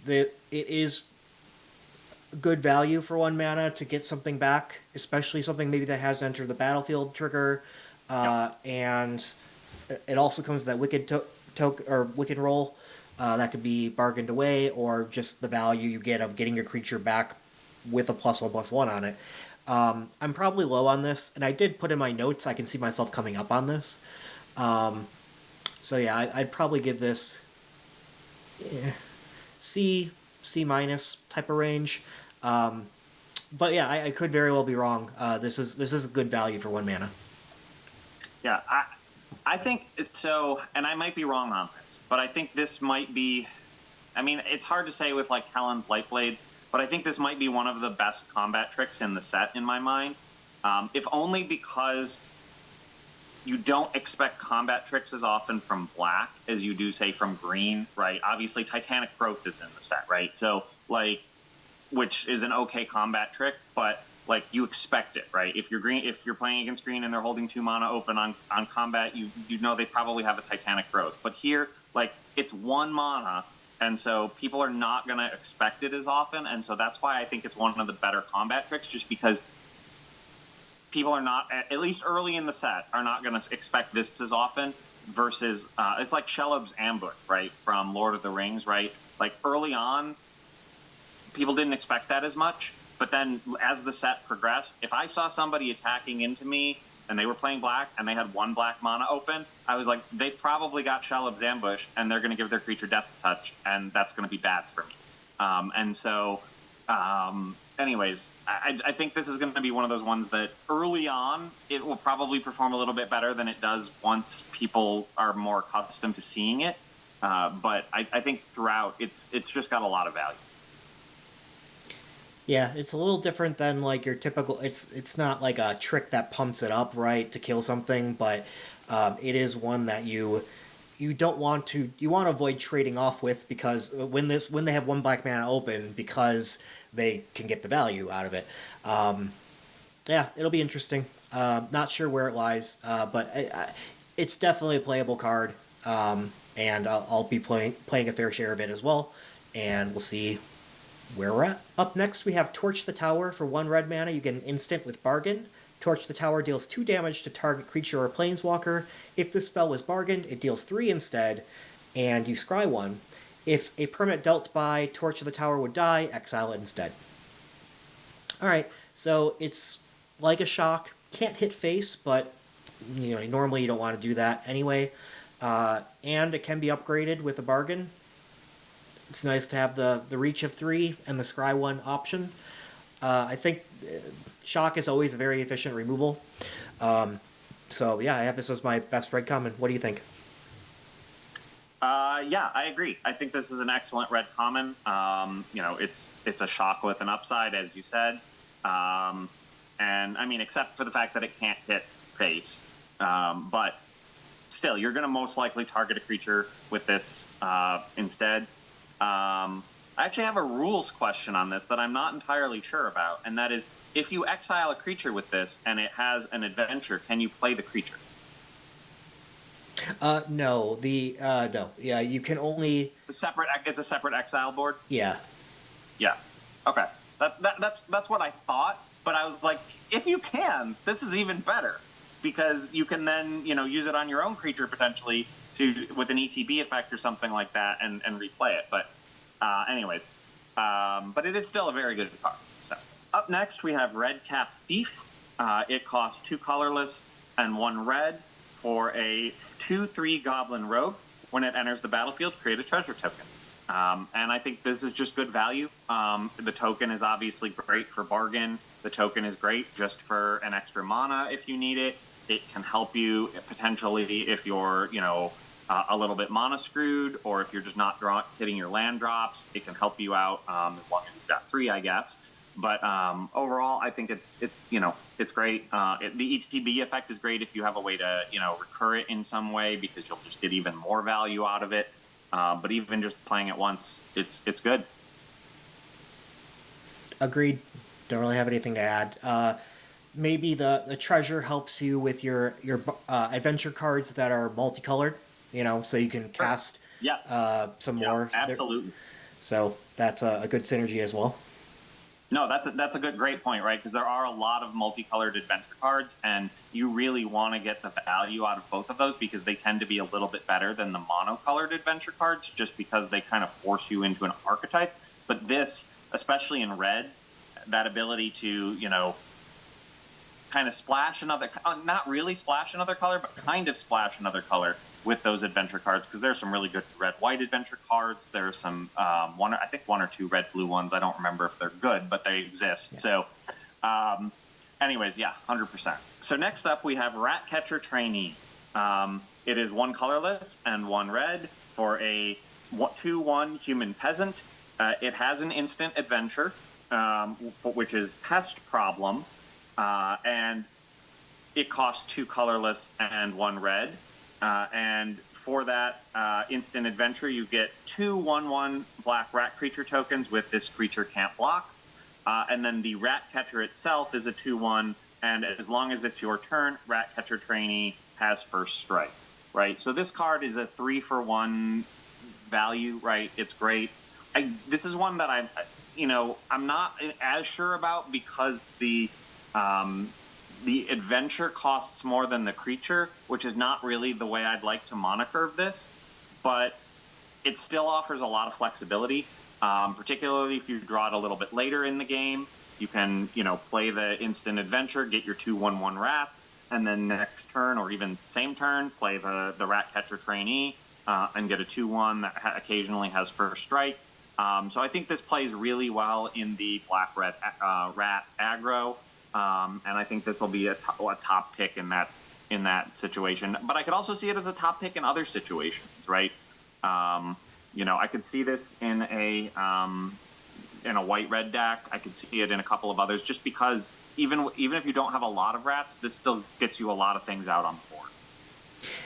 It is good value for 1 mana to get something back, especially something maybe that has entered the battlefield trigger. and it also comes with that wicked roll. That could be bargained away, or just the value you get of getting your creature back with a +1/+1 on it. I'm probably low on this, and I did put in my notes. I can see myself coming up on this. So yeah, I'd probably give this C minus type of range. But yeah, I could very well be wrong. This is a good value for 1 mana. Yeah, I think so, and I might be wrong on this, but I think this might be. I mean, it's hard to say with like Helen's Lightblades, but I think this might be one of the best combat tricks in the set in my mind. If only because you don't expect combat tricks as often from black as you do, say, from green, right? Obviously, Titanic Growth is in the set, right? So, like, which is an okay combat trick, but like you expect it, right? If you're playing against green and they're holding 2 mana open on combat, you know they probably have a Titanic Growth. But here, like, it's 1 mana, and so people are not going to expect it as often, and so that's why I think it's one of the better combat tricks, just because people are not, at least early in the set, are not going to expect this as often versus, it's like Shelob's Ambush, right, from Lord of the Rings, right? Like, early on, people didn't expect that as much, but then as the set progressed, if I saw somebody attacking into me and they were playing black and they had 1 black mana open, I was like, they probably got Shelob's Ambush and they're going to give their creature Death Touch, and that's going to be bad for me. Anyways, I think this is going to be one of those ones that early on, it will probably perform a little bit better than it does once people are more accustomed to seeing it. But I think throughout, it's just got a lot of value. Yeah, it's a little different than like your typical. It's not like a trick that pumps it up, right, to kill something, but it is one that you don't want to. You want to avoid trading off with, because when they have 1 black mana open, because they can get the value out of it. Yeah, it'll be interesting. Not sure where it lies, but it's definitely a playable card, and I'll be playing a fair share of it as well, and we'll see where we're at. Up next, we have Torch the Tower. For 1 red mana, you get an instant with Bargain. Torch the Tower deals 2 damage to target creature or planeswalker. If this spell was bargained, it deals 3 instead, and you scry 1. If a permanent dealt by Torch of the Tower would die, exile it instead. Alright, so it's like a shock. Can't hit face, but normally you don't want to do that anyway. And it can be upgraded with a bargain. It's nice to have the reach of 3 and the scry 1 option. I think shock is always a very efficient removal. So yeah, I have this as my best red common. What do you think? Yeah, I agree. I think this is an excellent red common. It's a shock with an upside, as you said. And I mean, except for the fact that it can't hit face. But still, you're going to most likely target a creature with this instead. I actually have a rules question on this that I'm not entirely sure about, and that is, if you exile a creature with this and it has an adventure, can you play the creature? No. No. Yeah, you can only. It's a separate exile board. Yeah. Yeah. Okay. That's what I thought, but I was like, if you can, this is even better, because you can then use it on your own creature potentially with an ETB effect or something like that and replay it. But but it is still a very good card. So up next we have Red Cap Thief. It costs 2 colorless and 1 red for a 2/3 Goblin Rogue. When it enters the battlefield, create a treasure token. And I think this is just good value. The token is obviously great for bargain. The token is great just for an extra mana if you need it. It can help you potentially if you're, a little bit mana screwed, or if you're just not hitting your land drops. It can help you out as long as you've got 3, I guess. But overall, I think it's great. The ETB effect is great if you have a way to recur it in some way, because you'll just get even more value out of it. But even just playing it once, it's good. Agreed. Don't really have anything to add. Maybe the treasure helps you with your adventure cards that are multicolored. So you can cast some more. Absolutely. So that's a good synergy as well. No, that's a great point, right? Because there are a lot of multicolored adventure cards, and you really want to get the value out of both of those because they tend to be a little bit better than the monocolored adventure cards, just because they kind of force you into an archetype. But this, especially in red, that ability to kind of splash another, not really splash another color, but kind of splash another color with those adventure cards, because there's some really good red-white adventure cards. There's some one or two red-blue ones. I don't remember if they're good, but they exist. Yeah. So, anyways, yeah, 100%. So next up, we have Rat Catcher Trainee. It is one colorless and one red for a 2/1 human peasant. It has an instant adventure, which is Pest Problem, and it costs 2 colorless and 1 red. And for that instant adventure, you get 2 1/1 black rat creature tokens with this creature can't block. And then the rat catcher itself is a 2/1, and as long as it's your turn, Rat Catcher Trainee has first strike, right? So this card is a 3-for-1 value, right? It's great. This is one that I'm not as sure about, because the adventure costs more than the creature, which is not really the way I'd like to monocurve this, but it still offers a lot of flexibility, particularly if you draw it a little bit later in the game. You can, play the instant adventure, get your 2 1/1 rats, and then next turn, or even same turn, play the Rat Catcher Trainee, and get a 2/1 that occasionally has first strike. So I think this plays really well in the black-red rat aggro. And I think this will be a top pick in that situation. But I could also see it as a top pick in other situations, right? I could see this in a white-red deck. I could see it in a couple of others, just because even if you don't have a lot of rats, this still gets you a lot of things out on the board.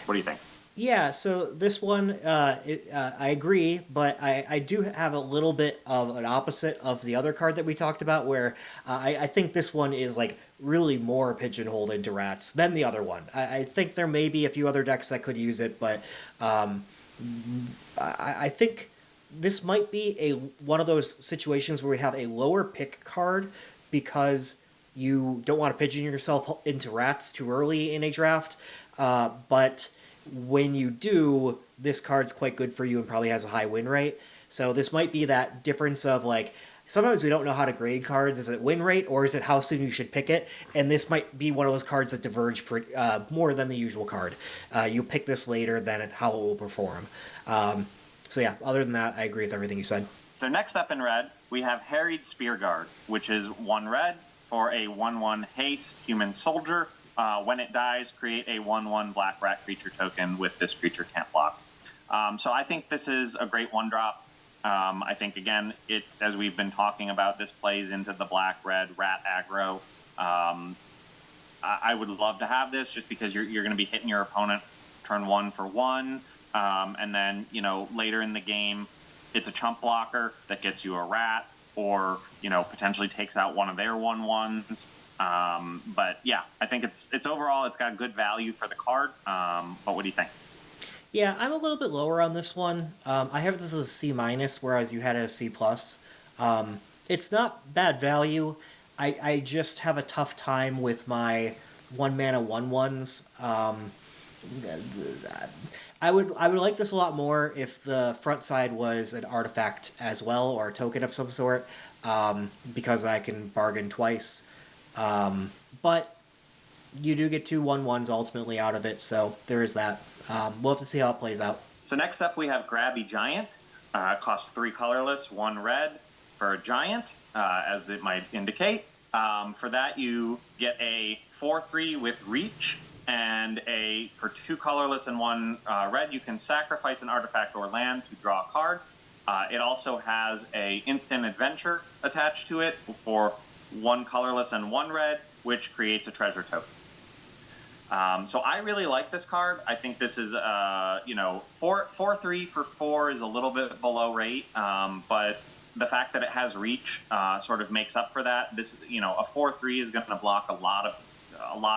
What do you think? Yeah, so this one, I agree, but I do have a little bit of an opposite of the other card that we talked about, where I think this one is really more pigeonholed into rats than the other one. I think there may be a few other decks that could use it, but I think this might be one of those situations where we have a lower pick card because you don't want to pigeon yourself into rats too early in a draft, but when you do, this card's quite good for you and probably has a high win rate. So this might be that difference of sometimes we don't know how to grade cards. Is it win rate or is it how soon you should pick it? And this might be one of those cards that diverge more than the usual card. You pick this later than how it will perform. So yeah, other than that, I agree with everything you said. So next up in red, we have Harried Spearguard, which is 1 red for a 1/1 haste human soldier. When it dies, create a 1/1 black rat creature token with this creature can't block. So I think this is a great 1-drop. I think, again, as we've been talking about, this plays into the black-red rat aggro. I would love to have this just because you're going to be hitting your opponent turn 1 for 1. And then, later in the game, it's a chump blocker that gets you a rat or, potentially takes out one of their 1/1s. But yeah, I think it's overall, it's got good value for the card. But what do you think? Yeah, I'm a little bit lower on this one. I have this as a C-, whereas you had it as C+. It's not bad value. I just have a tough time with my 1-mana 1/1s. I would like this a lot more if the front side was an artifact as well, or a token of some sort, because I can bargain twice. But you do get 2 1/1s ultimately out of it, so there is that. We'll have to see how it plays out. So next up, we have Grabby Giant. It costs 3 colorless, 1 red for a giant, as it might indicate. For that, you get a 4/3 with reach, and for 2 colorless and 1 red, you can sacrifice an artifact or land to draw a card. It also has a instant adventure attached to it for 1 colorless and 1 red, which creates a treasure token. So I really like this card. I think this is, 4/3 for 4 is a little bit below rate, but the fact that it has reach sort of makes up for that. This, a 4/3 is going to block a lot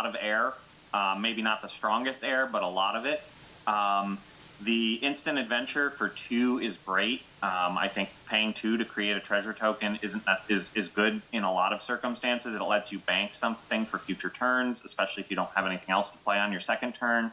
of air, maybe not the strongest air, but a lot of it. The instant adventure for 2 is great. I think paying 2 to create a treasure token is good in a lot of circumstances. It lets you bank something for future turns, especially if you don't have anything else to play on your second turn.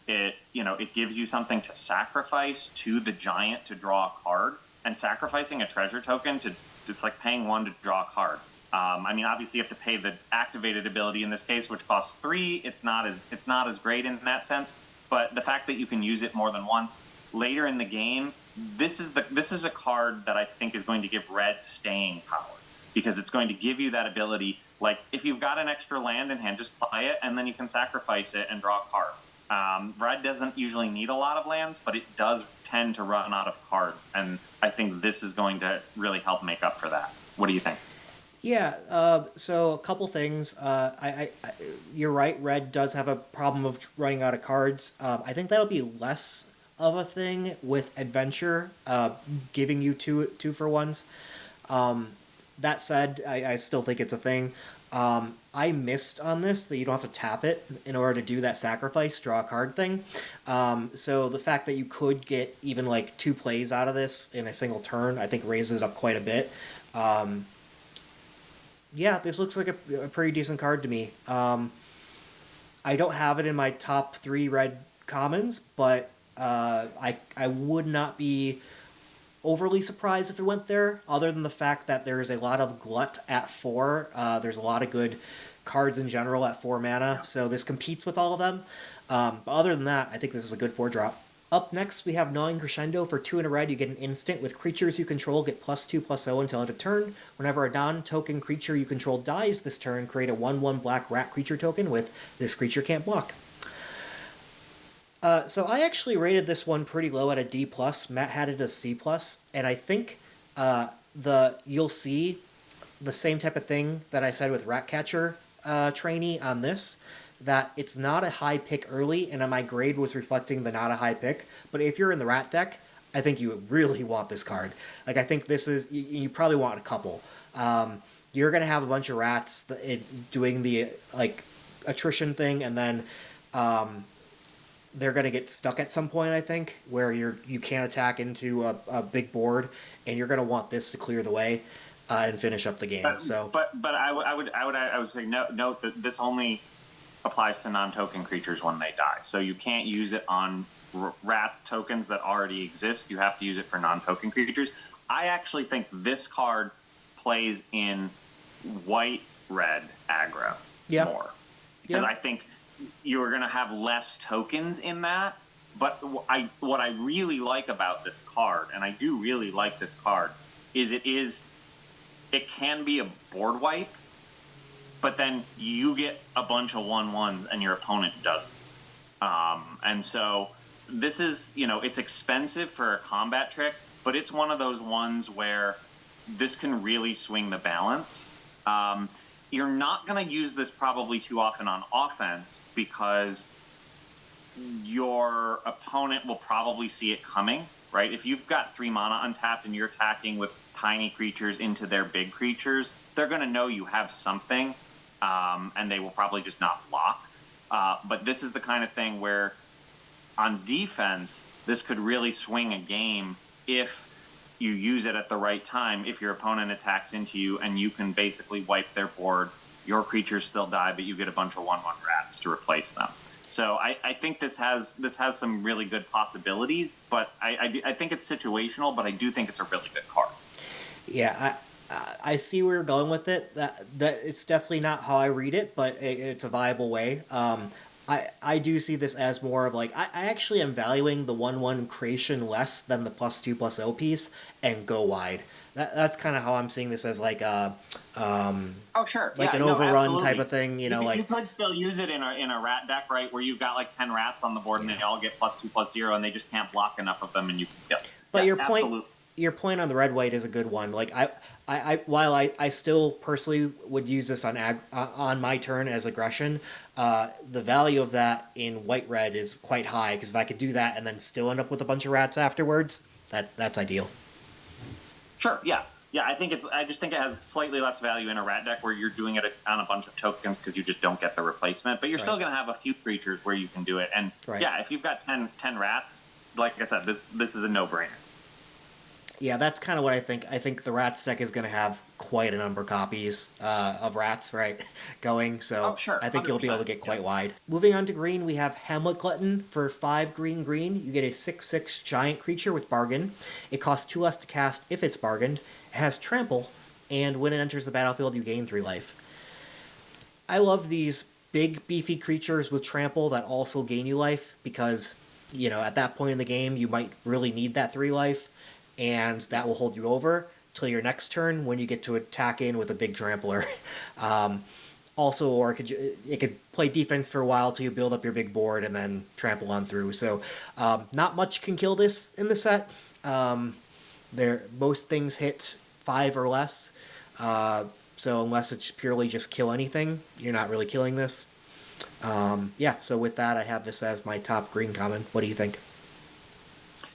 It gives you something to sacrifice to the giant to draw a card, and sacrificing a treasure token it's like paying 1 to draw a card. Obviously you have to pay the activated ability in this case, which costs 3. It's not as great in that sense. But the fact that you can use it more than once later in the game, this is a card that I think is going to give red staying power, because it's going to give you that ability. Like, if you've got an extra land in hand, just play it, and then you can sacrifice it and draw a card. Red doesn't usually need a lot of lands, but it does tend to run out of cards, and I think this is going to really help make up for that. What do you think? Yeah, so a couple things. You're right, red does have a problem of running out of cards. I think that'll be less of a thing with adventure, giving you two for ones. That said, I still think it's a thing. I missed on this that you don't have to tap it in order to do that sacrifice, draw a card thing. So the fact that you could get even like 2 plays out of this in a single turn, I think raises it up quite a bit. Yeah, this looks like a pretty decent card to me. I don't have it in my top 3 red commons, but I would not be overly surprised if it went there, other than the fact that there is a lot of glut at 4. There's a lot of good cards in general at 4 mana, so this competes with all of them. But other than that, I think this is a good 4-drop. Up next, we have Gnawing Crescendo. For 2 and a red, you get an instant. With creatures you control, get +2/+0 until end of turn. Whenever a non-token creature you control dies this turn, create a 1/1 black rat creature token with this creature can't block. So I actually rated this one pretty low at a D+. Matt had it as C+, and I think you'll see the same type of thing that I said with Ratcatcher trainee on this, that it's not a high pick early, and my grade was reflecting the not a high pick. But if you're in the rat deck, I think you really want this card. Like, I think this is, you probably want a couple. You're going to have a bunch of rats doing the, like, attrition thing, and then they're going to get stuck at some point, I think, where you can't attack into a big board, and you're going to want this to clear the way and finish up the game. But I would say note that this only applies to non-token creatures when they die. So you can't use it on rat tokens that already exist. You have to use it for non-token creatures. I actually think this card plays in white-red aggro more. Because I think you're going to have less tokens in that. But what I really like about this card, and I do really like this card, is it can be a board wipe, but then you get a bunch of 1/1s and your opponent doesn't. And so this is, it's expensive for a combat trick, but it's one of those ones where this can really swing the balance. You're not going to use this probably too often on offense, because your opponent will probably see it coming, right? If you've got 3 mana untapped and you're attacking with tiny creatures into their big creatures, they're going to know you have something. And they will probably just not block. But this is the kind of thing where, on defense, this could really swing a game if you use it at the right time. If your opponent attacks into you and you can basically wipe their board, your creatures still die, but you get a bunch of 1/1 rats to replace them. So I think this has some really good possibilities. But I think it's situational, but I do think it's a really good card. Yeah, I see where you're going with it. That it's definitely not how I read it, but it's a viable way. I do see this as more of like, I actually am valuing the 1/1 creation less than the +2/+0 piece and go wide. That's kind of how I'm seeing this as like an overrun absolutely. type of thing. You could still use it in a rat deck, right, where you've got like 10 rats on the board and they all get +2/+0 and they just can't block enough of them and you can kill. But yes, your point on the red white is a good one. Like while I still personally would use this on my turn as aggression, the value of that in white red is quite high, because if I could do that and then still end up with a bunch of rats afterwards, that's ideal. Sure, yeah. Yeah, I just think it has slightly less value in a rat deck where you're doing it on a bunch of tokens because you just don't get the replacement. But you're still going to have a few creatures where you can do it. And yeah, if you've got 10 rats, like I said, this is a no-brainer. Yeah, that's kind of what I think. I think the rats deck is going to have quite a number of copies of rats, right, going. So sure, I think you'll be able to get quite wide. Moving on to green, we have Hamlet Glutton for 5 green green. You get a 6/6 giant creature with bargain. It costs 2 less to cast if it's bargained. It has trample, and when it enters the battlefield, you gain 3 life. I love these big, beefy creatures with trample that also gain you life because, you know, at that point in the game, you might really need that 3 life, and that will hold you over till your next turn when you get to attack in with a big trampler. Also, or it could play defense for a while till you build up your big board and then trample on through. So, not much can kill this in the set. Most things hit 5 or less. So unless it's purely just kill anything, you're not really killing this. Yeah, so with that, I have this as my top green common. What do you think?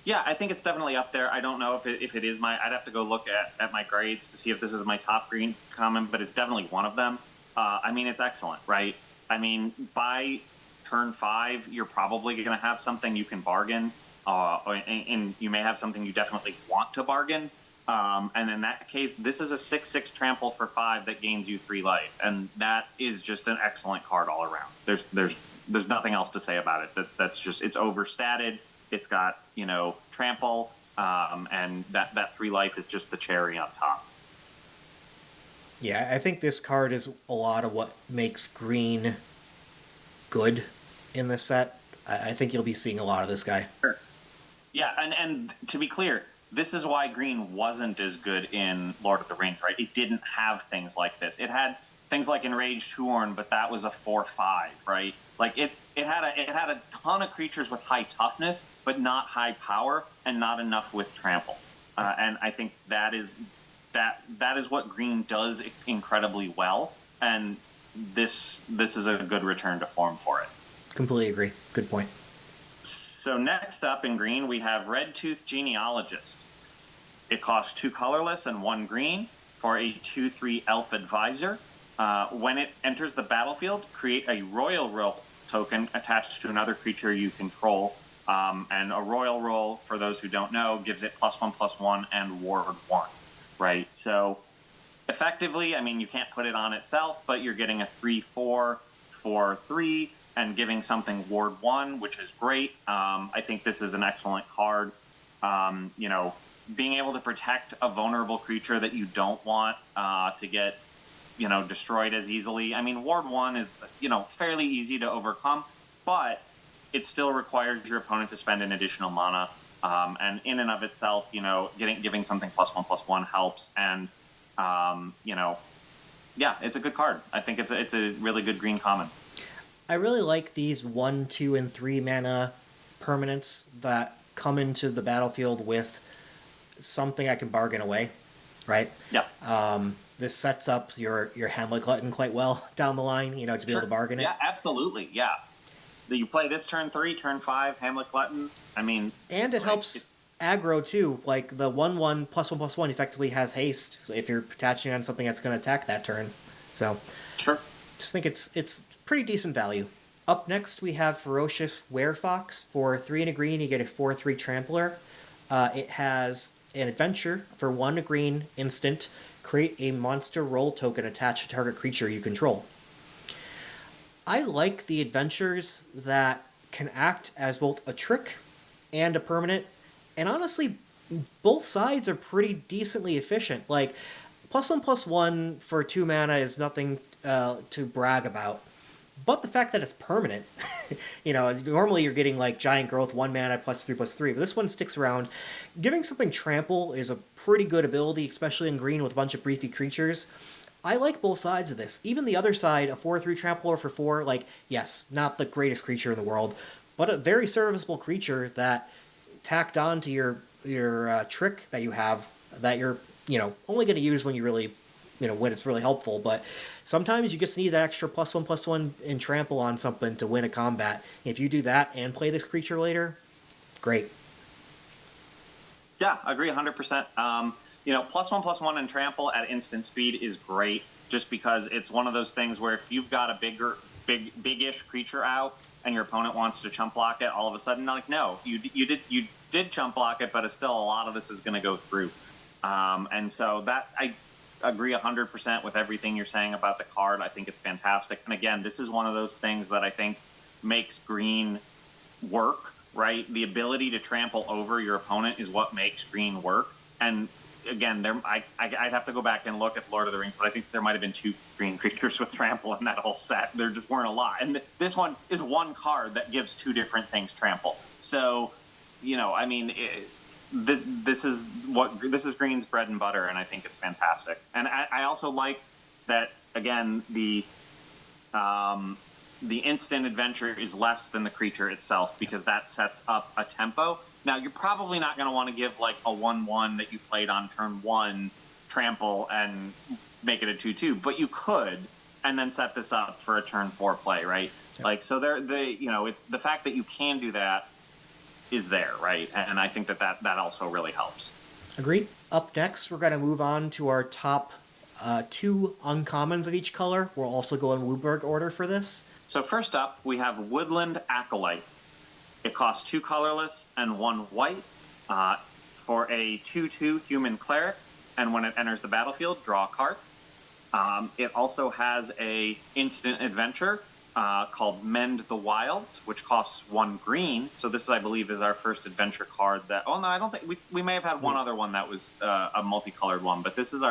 Yeah, I think it's definitely up there. I don't know if it is I'd have to go look at my grades to see if this is my top green common, but it's definitely one of them. I mean, it's excellent, right? I mean, by turn 5, you're probably going to have something you can bargain, and you may have something you definitely want to bargain. And in that case, this is a 6/6 trample for 5 that gains you 3 life, and that is just an excellent card all around. There's nothing else to say about it. That's just, it's overstated. It's got, you know, trample, and that 3 life is just the cherry on top. Yeah, I think this card is a lot of what makes green good in this set. I think you'll be seeing a lot of this guy. Sure. Yeah, and to be clear, this is why green wasn't as good in Lord of the Rings, right? It didn't have things like this. It had things like Enraged Huorn, but that was a 4/5, right? Like it had a ton of creatures with high toughness, but not high power, and not enough with trample. And I think that is what green does incredibly well, and this is a good return to form for it. Completely agree. Good point. So next up in green, we have Red Tooth Genealogist. It costs 2 colorless and 1 green for a 2/3 elf advisor. When it enters the battlefield, create a royal roll token attached to another creature you control. And a royal roll, for those who don't know, gives it +1/+1 and ward 1, right? So effectively, I mean, you can't put it on itself, but you're getting a 3/4 for 3 and giving something ward 1, which is great. I think this is an excellent card. You know, being able to protect a vulnerable creature that you don't want to get, you know, destroyed as easily. I mean, ward 1 is, you know, fairly easy to overcome, but it still requires your opponent to spend an additional mana. And in and of itself, you know, giving something +1/+1 helps. And, you know, yeah, it's a good card. I think it's a really good green common. I really like these 1, 2, and 3 mana permanents that come into the battlefield with something I can bargain away, right? Yeah. This sets up your Hamlet Glutton quite well down the line, you know, to be able to bargain it. Yeah, absolutely. Yeah. You play this turn 3, turn 5, Hamlet Glutton. I mean, and it helps aggro too. Like the 1/1 +1/+1 effectively has haste if you're attaching on something that's going to attack that turn. So, sure. Just think it's pretty decent value. Up next, we have Ferocious Werefox. For 3 and a green, you get a 4/3 Trampler. It has an adventure for 1 green instant. Create a monster roll token attached to target creature you control. I like the adventures that can act as both a trick and a permanent, and honestly, both sides are pretty decently efficient. Like, +1/+1 for 2 mana is nothing to brag about. But the fact that it's permanent, you know, normally you're getting like Giant Growth, 1 mana, +3/+3, but this one sticks around. Giving something Trample is a pretty good ability, especially in green with a bunch of briefy creatures. I like both sides of this. Even the other side, a 4/3 Trampler for 4, like, yes, not the greatest creature in the world, but a very serviceable creature that tacked on to your trick that you have, that you're, you know, only going to use when you really, you know, when it's really helpful. But sometimes you just need that extra +1/+1 in trample on something to win a combat. If you do that and play this creature later, great. Yeah, I agree 100%. +1/+1 and trample at instant speed is great, just because it's one of those things where if you've got a big-ish creature out and your opponent wants to chump block it, all of a sudden, like, no, you did chump block it, but still a lot of this is going to go through. And so that I agree 100% with everything you're saying about the card. I think it's fantastic. And again, this is one of those things that I think makes green work, right? The ability to trample over your opponent is what makes green work. And again, I'd have to go back and look at Lord of the Rings, but I think there might have been 2 green creatures with trample in that whole set. There just weren't a lot. And this one is one card that gives 2 different things trample. So, I mean, this is green's bread and butter, and I think it's fantastic. And I also like that, again, the instant adventure is less than the creature itself, because that sets up a tempo. Now, you're probably not going to want to give like a 1/1 that you played on turn 1 trample and make it a 2/2, but you could, and then set this up for a turn 4 play, right? Yep. Like, so the fact that you can do that is there, right? And I think that also really helps. Agreed. Up next, we're going to move on to our top 2 uncommons of each color. We'll also go in Wooburg order for this. So first up, we have Woodland Acolyte. It costs 2 colorless and 1 white for a 2/2 human cleric, and when it enters the battlefield, draw a card. It also has a instant adventure called Mend the Wilds, which costs 1 green. So this, I believe, is our first adventure card that... Oh, no, I don't think... We may have had one other one that was a multicolored one, but this is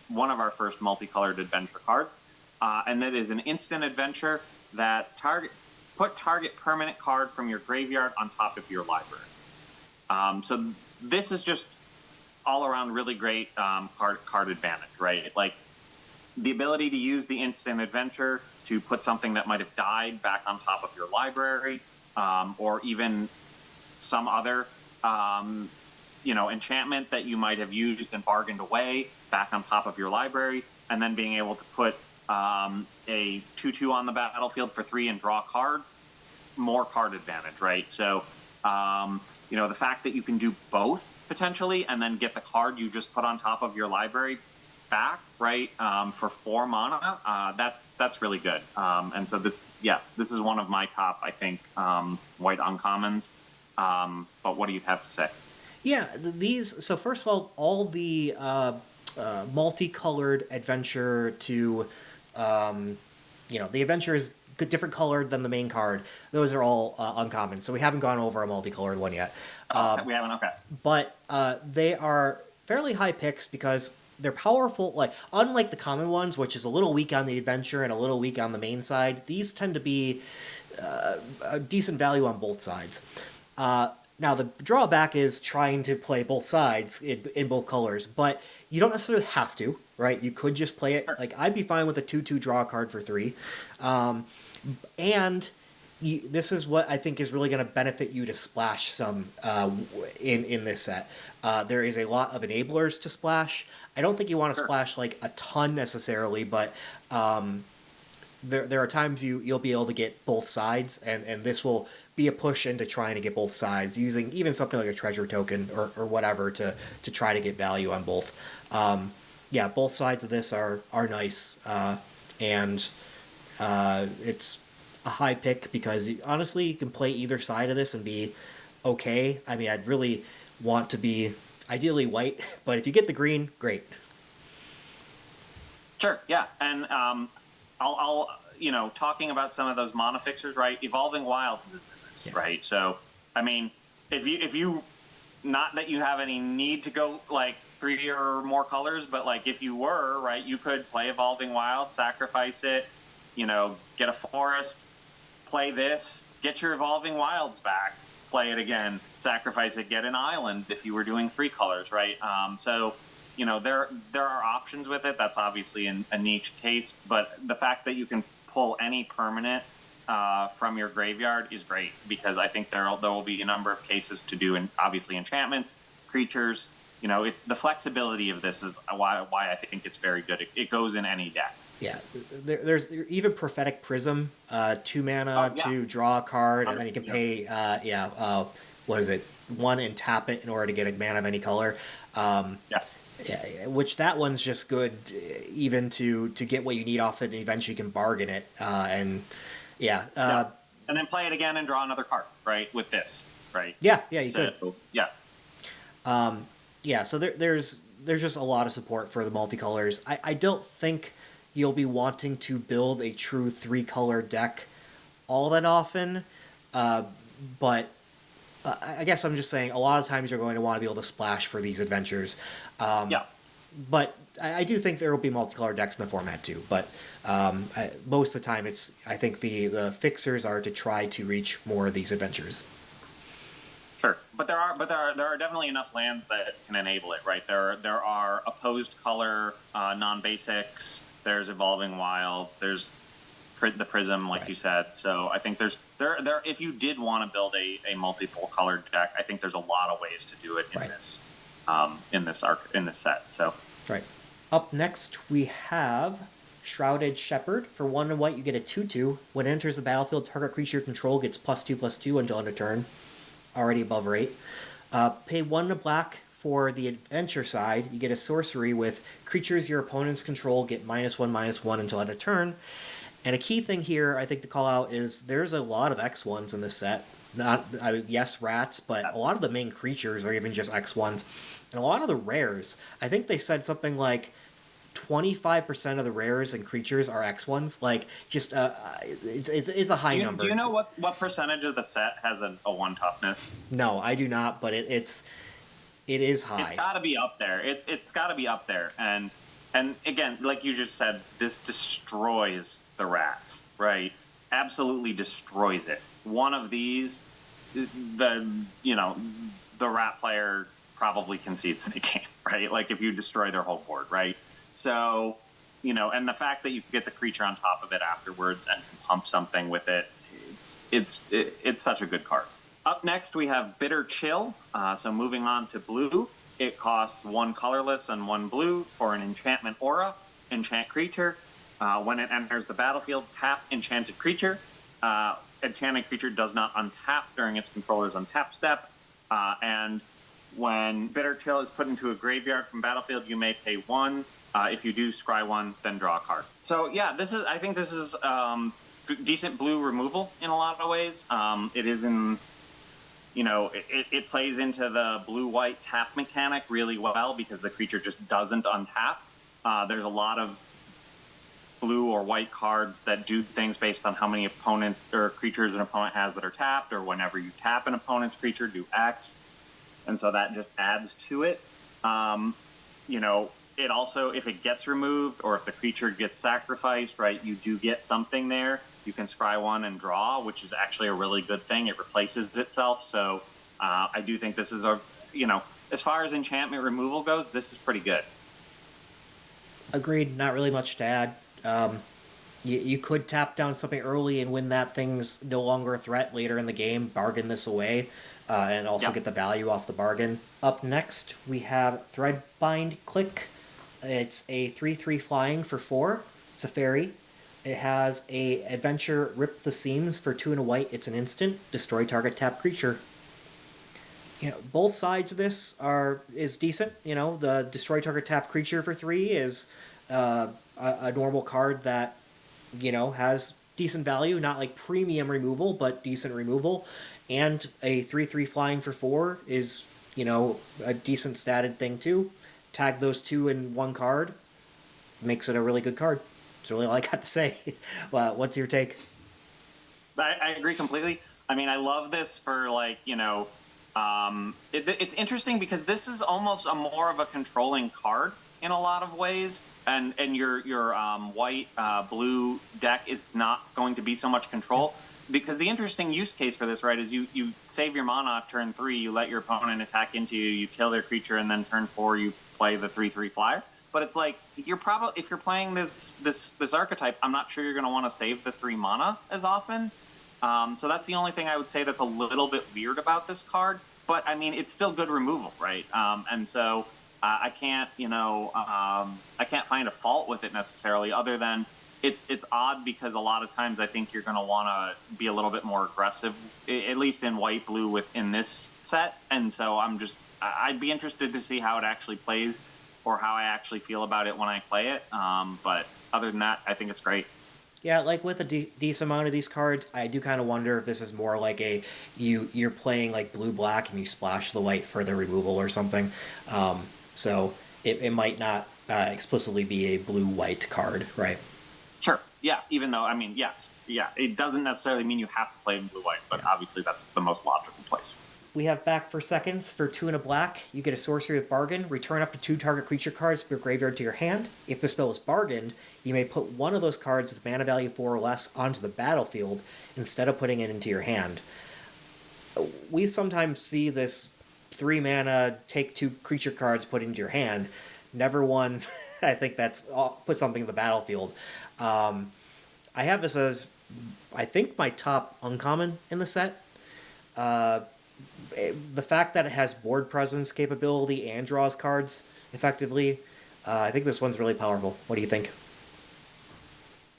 one of our first multicolored adventure cards. And that is an instant adventure that put target permanent card from your graveyard on top of your library. So this is just all around really great card advantage, right? Like, the ability to use the instant adventure to put something that might have died back on top of your library, or even some other enchantment that you might have used and bargained away back on top of your library, and then being able to put a 2/2 on the battlefield for 3 and draw a card, more card advantage, right? So, the fact that you can do both potentially, and then get the card you just put on top of your library back, right, for 4 mana, that's really good. And so this is one of my top, I think, white uncommons. But what do you have to say? Yeah, so first of all the multicolored adventure to, the adventure is different colored than the main card. Those are all uncommon, so we haven't gone over a multicolored one yet. We haven't, okay. But they are fairly high picks because they're powerful. Like, unlike the common ones, which is a little weak on the adventure and a little weak on the main side, these tend to be a decent value on both sides. Now, the drawback is trying to play both sides in both colors, but you don't necessarily have to, right? You could just play it. Like, I'd be fine with a 2/2 draw a card for 3. And this is what I think is really going to benefit you to splash some in this set. There is a lot of enablers to splash. I don't think you want to splash like a ton necessarily, but there are times you'll be able to get both sides, and this will be a push into trying to get both sides, using even something like a treasure token or whatever to try to get value on both. Both sides of this are nice, and it's a high pick because honestly you can play either side of this and be okay. I mean, I'd really want to be ideally white, but if you get the green, great. Sure, yeah, and I'll talking about some of those mana fixers, right? Evolving Wilds is in this, right? So, I mean, if you not that you have any need to go like 3 or more colors, but like if you were, right, you could play Evolving Wilds, sacrifice it, get a forest, play this, get your Evolving Wilds back, play it again, sacrifice it, get an island if you were doing 3 colors, right? So, there are options with it. That's obviously a niche case, but the fact that you can pull any permanent from your graveyard is great, because I think there will be a number of cases to do, and obviously enchantments, creatures. The flexibility of this is why I think it's very good. It goes in any deck. Yeah, there's even Prophetic Prism, 2 mana to draw a card, and then you can pay, what is it, 1 and tap it in order to get a mana of any color. Yeah, which that one's just good, even to get what you need off it, and eventually you can bargain it. And yeah, Yeah. And then play it again and draw another card, right? With this, right? yeah, you So, could. yeah. Yeah, so there's just a lot of support for the multicolors. I don't think you'll be wanting to build a true 3-color deck all that often, but I guess I'm just saying a lot of times you're going to want to be able to splash for these adventures. Yeah. But I do think there will be multicolor decks in the format too. But most of the time, I think the fixers are to try to reach more of these adventures. Sure, but there are definitely enough lands that can enable it, right? There are opposed color non-basics. There's evolving wilds. There's the prism, like Right. you said. So I think there if you did want to build a multiple colored deck, I think there's a lot of ways to do it in Right. this set. So Right. Up next, we have Shrouded Shepherd. For 1 white, you get a 2/2. When it enters the battlefield, target creature control gets +2/+2 until end of turn. Already above rate. Pay 1 black for the adventure side. You get a sorcery with creatures your opponents control get -1/-1 until end of turn. And a key thing here, I think, to call out is there's a lot of X1s in this set. Yes, rats, but yes. a lot of the main creatures are even just X1s. And a lot of the rares, I think they said something like 25% of the rares and creatures are X1s. Like, just, it's a high number. Do you know what percentage of the set has a 1 toughness? No, I do not, but it is high. It's got to be up there. It's got to be up there. And again, like you just said, this destroys the rats, right? Absolutely destroys it. One of these, the rat player probably concedes the game, right? Like if you destroy their whole board, right? So, and the fact that you can get the creature on top of it afterwards and can pump something with it, it's such a good card. Up next, we have Bitter Chill. So moving on to blue, it costs 1 colorless and 1 blue for an enchantment aura. Enchant creature. When it enters the battlefield, tap enchanted creature. Enchanted creature does not untap during its controller's untap step. And when Bitter Chill is put into a graveyard from battlefield, you may pay 1. If you do, scry 1, then draw a card. So yeah, I think this is decent blue removal in a lot of ways. It is in, it plays into the blue-white tap mechanic really well because the creature just doesn't untap. There's a lot of blue or white cards that do things based on how many opponent or creatures an opponent has that are tapped, or whenever you tap an opponent's creature, do X. And so that just adds to it. It also, if it gets removed or if the creature gets sacrificed, right, you do get something there. You can scry 1 and draw, which is actually a really good thing. It replaces itself. So I do think this is as far as enchantment removal goes, this is pretty good. Agreed. Not really much to add. You could tap down something early and when that thing's no longer a threat later in the game, bargain this away, and also get the value off the bargain. Up next, we have Threadbind Click. It's a 3/3 flying for 4. It's a fairy. It has a adventure Rip the Seams for 2 and a white. It's an instant. Destroy target tap creature. Both sides of this is decent. The destroy target tap creature for 3 is a normal card that has decent value, not like premium removal, but decent removal. And a 3/3 flying for 4 is a decent statted thing too. Tag those 2 in 1 card, makes it a really good card. That's really all I got to say. What's your take? I agree completely. I mean, I love this for it's interesting because this is almost more of a controlling card in a lot of ways, and your white blue deck is not going to be so much control. Because the interesting use case for this, right, is you save your mana turn 3, you let your opponent attack into you, you kill their creature, and then turn 4 you play the 3/3 flyer. But it's like if you're playing this archetype, I'm not sure you're going to want to save the 3 mana as often. So that's the only thing I would say that's a little bit weird about this card. But I mean, it's still good removal, right? And so I can't find a fault with it necessarily, other than it's odd because a lot of times I think you're going to want to be a little bit more aggressive, at least in white blue within this set. And so I'd be interested to see how it actually plays or how I actually feel about it when I play it. But other than that, I think it's great. Yeah, like with a decent amount of these cards, I do kind of wonder if this is more like you're playing like blue black and you splash the white for the removal or something. So it might not explicitly be a blue white card, right? Sure. Yeah. Even though, I mean, yes. Yeah. It doesn't necessarily mean you have to play in blue white, but obviously that's the most logical place. We have back for seconds for 2 and a black. You get a sorcery with bargain. Return up to 2 target creature cards from your graveyard to your hand. If the spell is bargained, you may put one of those cards with mana value 4 or less onto the battlefield instead of putting it into your hand. We sometimes see this 3 mana, take 2 creature cards, put into your hand. Never one, I think that's put something in the battlefield. I have this as, I think, my top uncommon in the set. The fact that it has board presence capability and draws cards effectively, I think this one's really powerful. What do you think?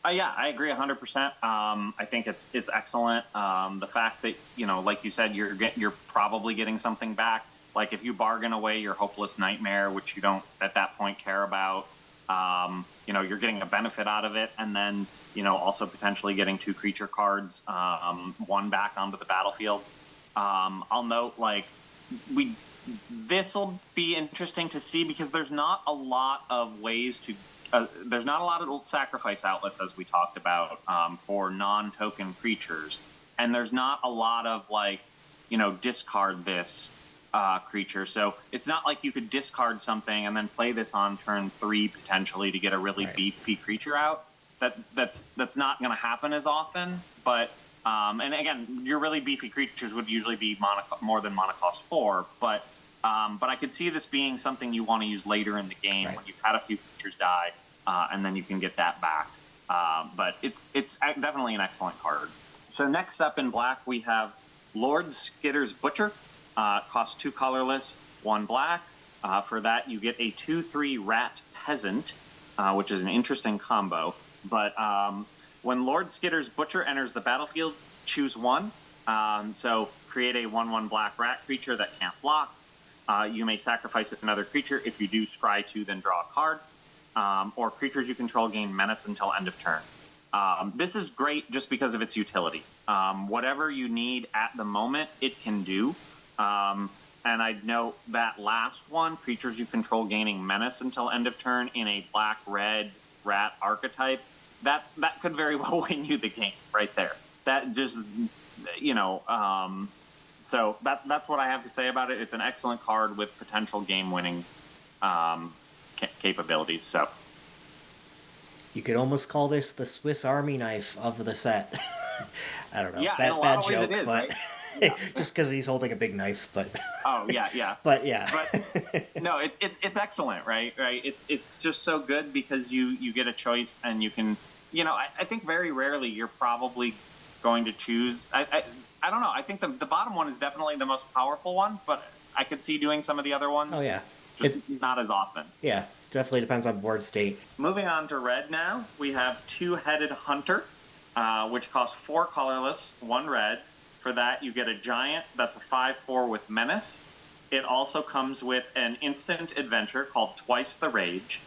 Yeah, I agree 100%. I think it's excellent. The fact that, like you said, you're probably getting something back. Like if you bargain away your Hopeless Nightmare, which you don't at that point care about, you're getting a benefit out of it, and then also potentially getting 2 creature cards, 1 back onto the battlefield. I'll note, this will be interesting to see because there's not a lot of ways to, there's not a lot of sacrifice outlets, as we talked about, for non-token creatures. And there's not a lot of, discard this creature. So it's not like you could discard something and then play this on turn 3 potentially to get a really beefy creature out. That's not going to happen as often, but... and again, your really beefy creatures would usually be more than mana cost 4, but I could see this being something you want to use later in the game when you've had a few creatures die, and then you can get that back. But it's definitely an excellent card. So next up in black, we have Lord Skitter's Butcher. Costs 2 colorless, 1 black. For that, you get a 2/3 Rat Peasant, which is an interesting combo. But when Lord Skitter's Butcher enters the battlefield, choose 1. So create a 1/1 black rat creature that can't block. You may sacrifice another creature. If you do, scry 2, then draw a card. Or creatures you control gain menace until end of turn. This is great just because of its utility. Whatever you need at the moment, it can do. And I'd note that last one, creatures you control gaining menace until end of turn in a black-red rat archetype, that could very well win you the game right there. That just, so that's what I have to say about it. It's an excellent card with potential game-winning capabilities. So you could almost call this the Swiss Army knife of the set. I don't know. Yeah, in a lot of ways it is, but right? Yeah. Just because he's holding a big knife, but oh yeah. But yeah, but no, it's excellent, right? It's just so good because you get a choice and you can, I think very rarely you're probably going to choose. I don't know. I think the bottom one is definitely the most powerful one, but I could see doing some of the other ones. Oh yeah, just not as often. Yeah, definitely depends on board state. Moving on to red now, we have Two-Headed Hunter, which costs 4 colorless, 1 red. For that, you get a giant that's a 5/4 with menace. It also comes with an instant adventure called Twice the Rage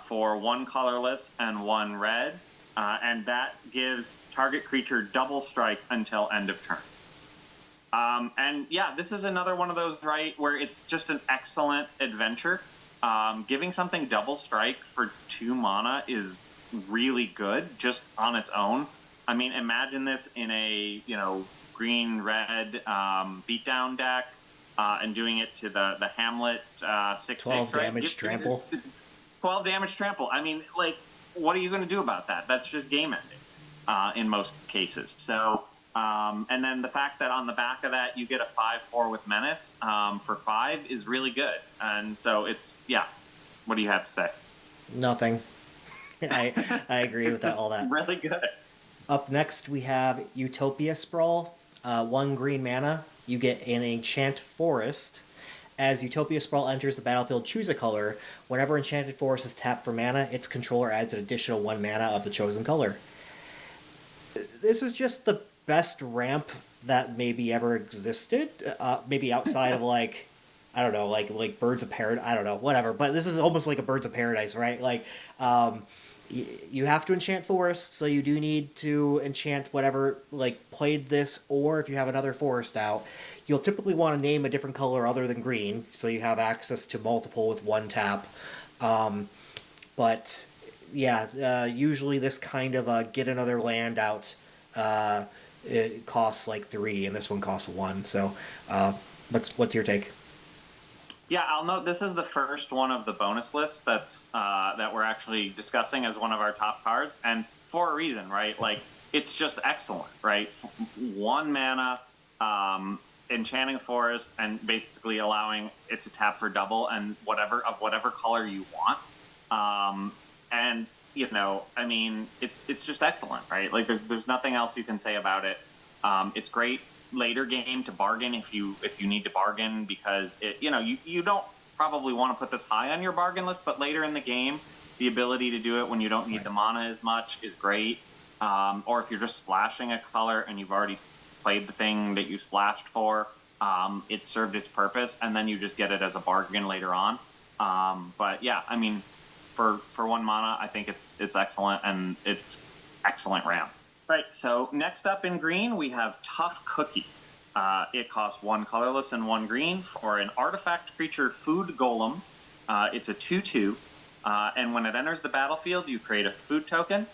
for 1 colorless and 1 red. And that gives target creature double strike until end of turn. And yeah, this is another one of those, right, where it's just an excellent adventure. Giving something double strike for 2 mana is really good just on its own. I mean, imagine this in a, green-red beatdown deck and doing it to the Hamlet 6/6. 12 damage trample. 12 damage trample. I mean, what are you going to do about that? That's just game ending in most cases. So, and then the fact that on the back of that you get a 5/4 with menace for 5 is really good. And so it's, yeah. What do you have to say? Nothing. I agree with all that. Really good. Up next, we have Utopia Sprawl. 1 green mana. You get an Enchant Forest. As Utopia Sprawl enters the battlefield, choose a color. Whenever Enchanted Forest is tapped for mana, its controller adds an additional 1 mana of the chosen color. This is just the best ramp that maybe ever existed. Maybe outside of I don't know, like Birds of Paradise. I don't know, whatever. But this is almost like a Birds of Paradise, right? Like, you have to enchant forests, so you do need to enchant whatever like played this, or if you have another forest out, you'll typically want to name a different color other than green, so you have access to multiple with one tap. But yeah, usually this kind of get another land out. It costs like 3, and this one costs 1. So, what's your take? Yeah, I'll note this is the first one of the bonus lists that we're actually discussing as one of our top cards, and for a reason, right? Like, it's just excellent, right? 1 mana, enchanting a forest, and basically allowing it to tap for double and whatever color you want. And I mean, it's just excellent, right? Like, there's nothing else you can say about it. It's great later game to bargain if you need to bargain, because you don't probably want to put this high on your bargain list, but later in the game, the ability to do it when you don't need the mana as much is great. Or if you're just splashing a color and you've already played the thing that you splashed for, it served its purpose, and then you just get it as a bargain later on. But yeah, I mean, for 1 mana, I think it's excellent, and it's excellent ramp. Right, so next up in green, we have Tough Cookie. It costs 1 colorless and 1 green for an artifact creature food golem. It's a 2/2, and when it enters the battlefield, you create a food token.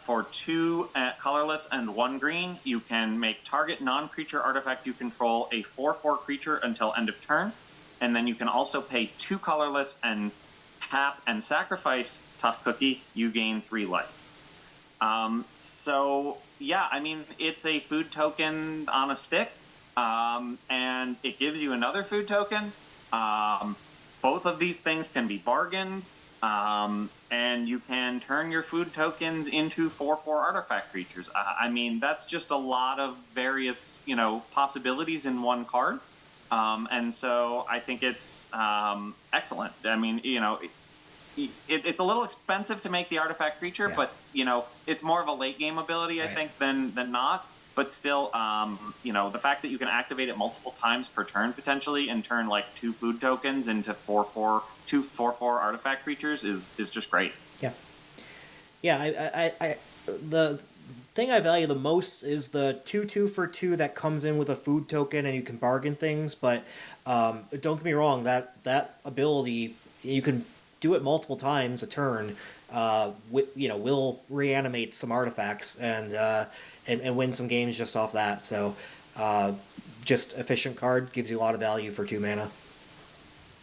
For 2 colorless and 1 green, you can make target non-creature artifact you control a 4/4 creature until end of turn, and then you can also pay 2 colorless and tap and sacrifice Tough Cookie. You gain 3 life. So yeah, I mean, it's a food token on a stick, and it gives you another food token. Both of these things can be bargained, and you can turn your food tokens into 4/4 artifact creatures. I mean, that's just a lot of various, possibilities in one card. And so I think it's excellent. I mean, it's a little expensive to make the artifact creature, yeah. But it's more of a late game ability, I think, than not. But still, the fact that you can activate it multiple times per turn potentially, and turn like 2 food tokens into 4/4 artifact creatures is just great. Yeah, yeah. I the thing I value the most is the 2/2 for 2 that comes in with a food token, and you can bargain things. But don't get me wrong, that ability, you can do it multiple times a turn, will reanimate some artifacts and win some games just off that. So just efficient card, gives you a lot of value for 2 mana.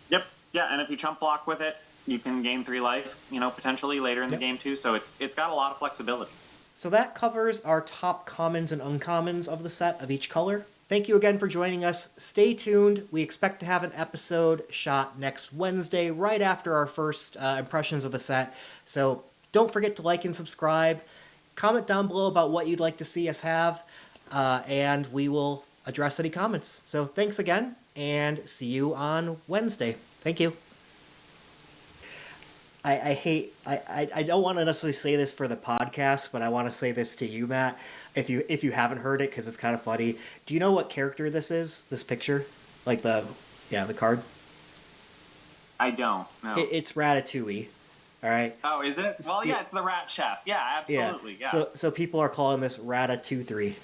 Yep. Yeah, and if you chump block with it, you can gain 3 life, potentially later in the game too. So it's got a lot of flexibility. So that covers our top commons and uncommons of the set of each color. Thank you again for joining us. Stay tuned. We expect to have an episode shot next Wednesday, right after our first impressions of the set. So don't forget to like and subscribe. Comment down below about what you'd like to see us have, and we will address any comments. So thanks again, and see you on Wednesday. Thank you. I don't want to necessarily say this for the podcast, but I want to say this to you, Matt. If you haven't heard it, because it's kind of funny. Do you know what character this is? This picture, like the card. I don't. No. It's Ratatouille. All right. Oh, is it? Well, yeah, it's the Rat Chef. Yeah, absolutely. Yeah. So people are calling this Ratatouille.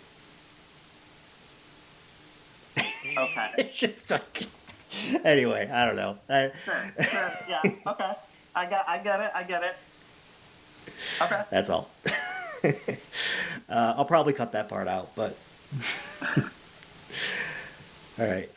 Okay. It's just like. Anyway, I don't know. Sure. Yeah. Okay. I get it. Okay. That's all. I'll probably cut that part out, but. All right.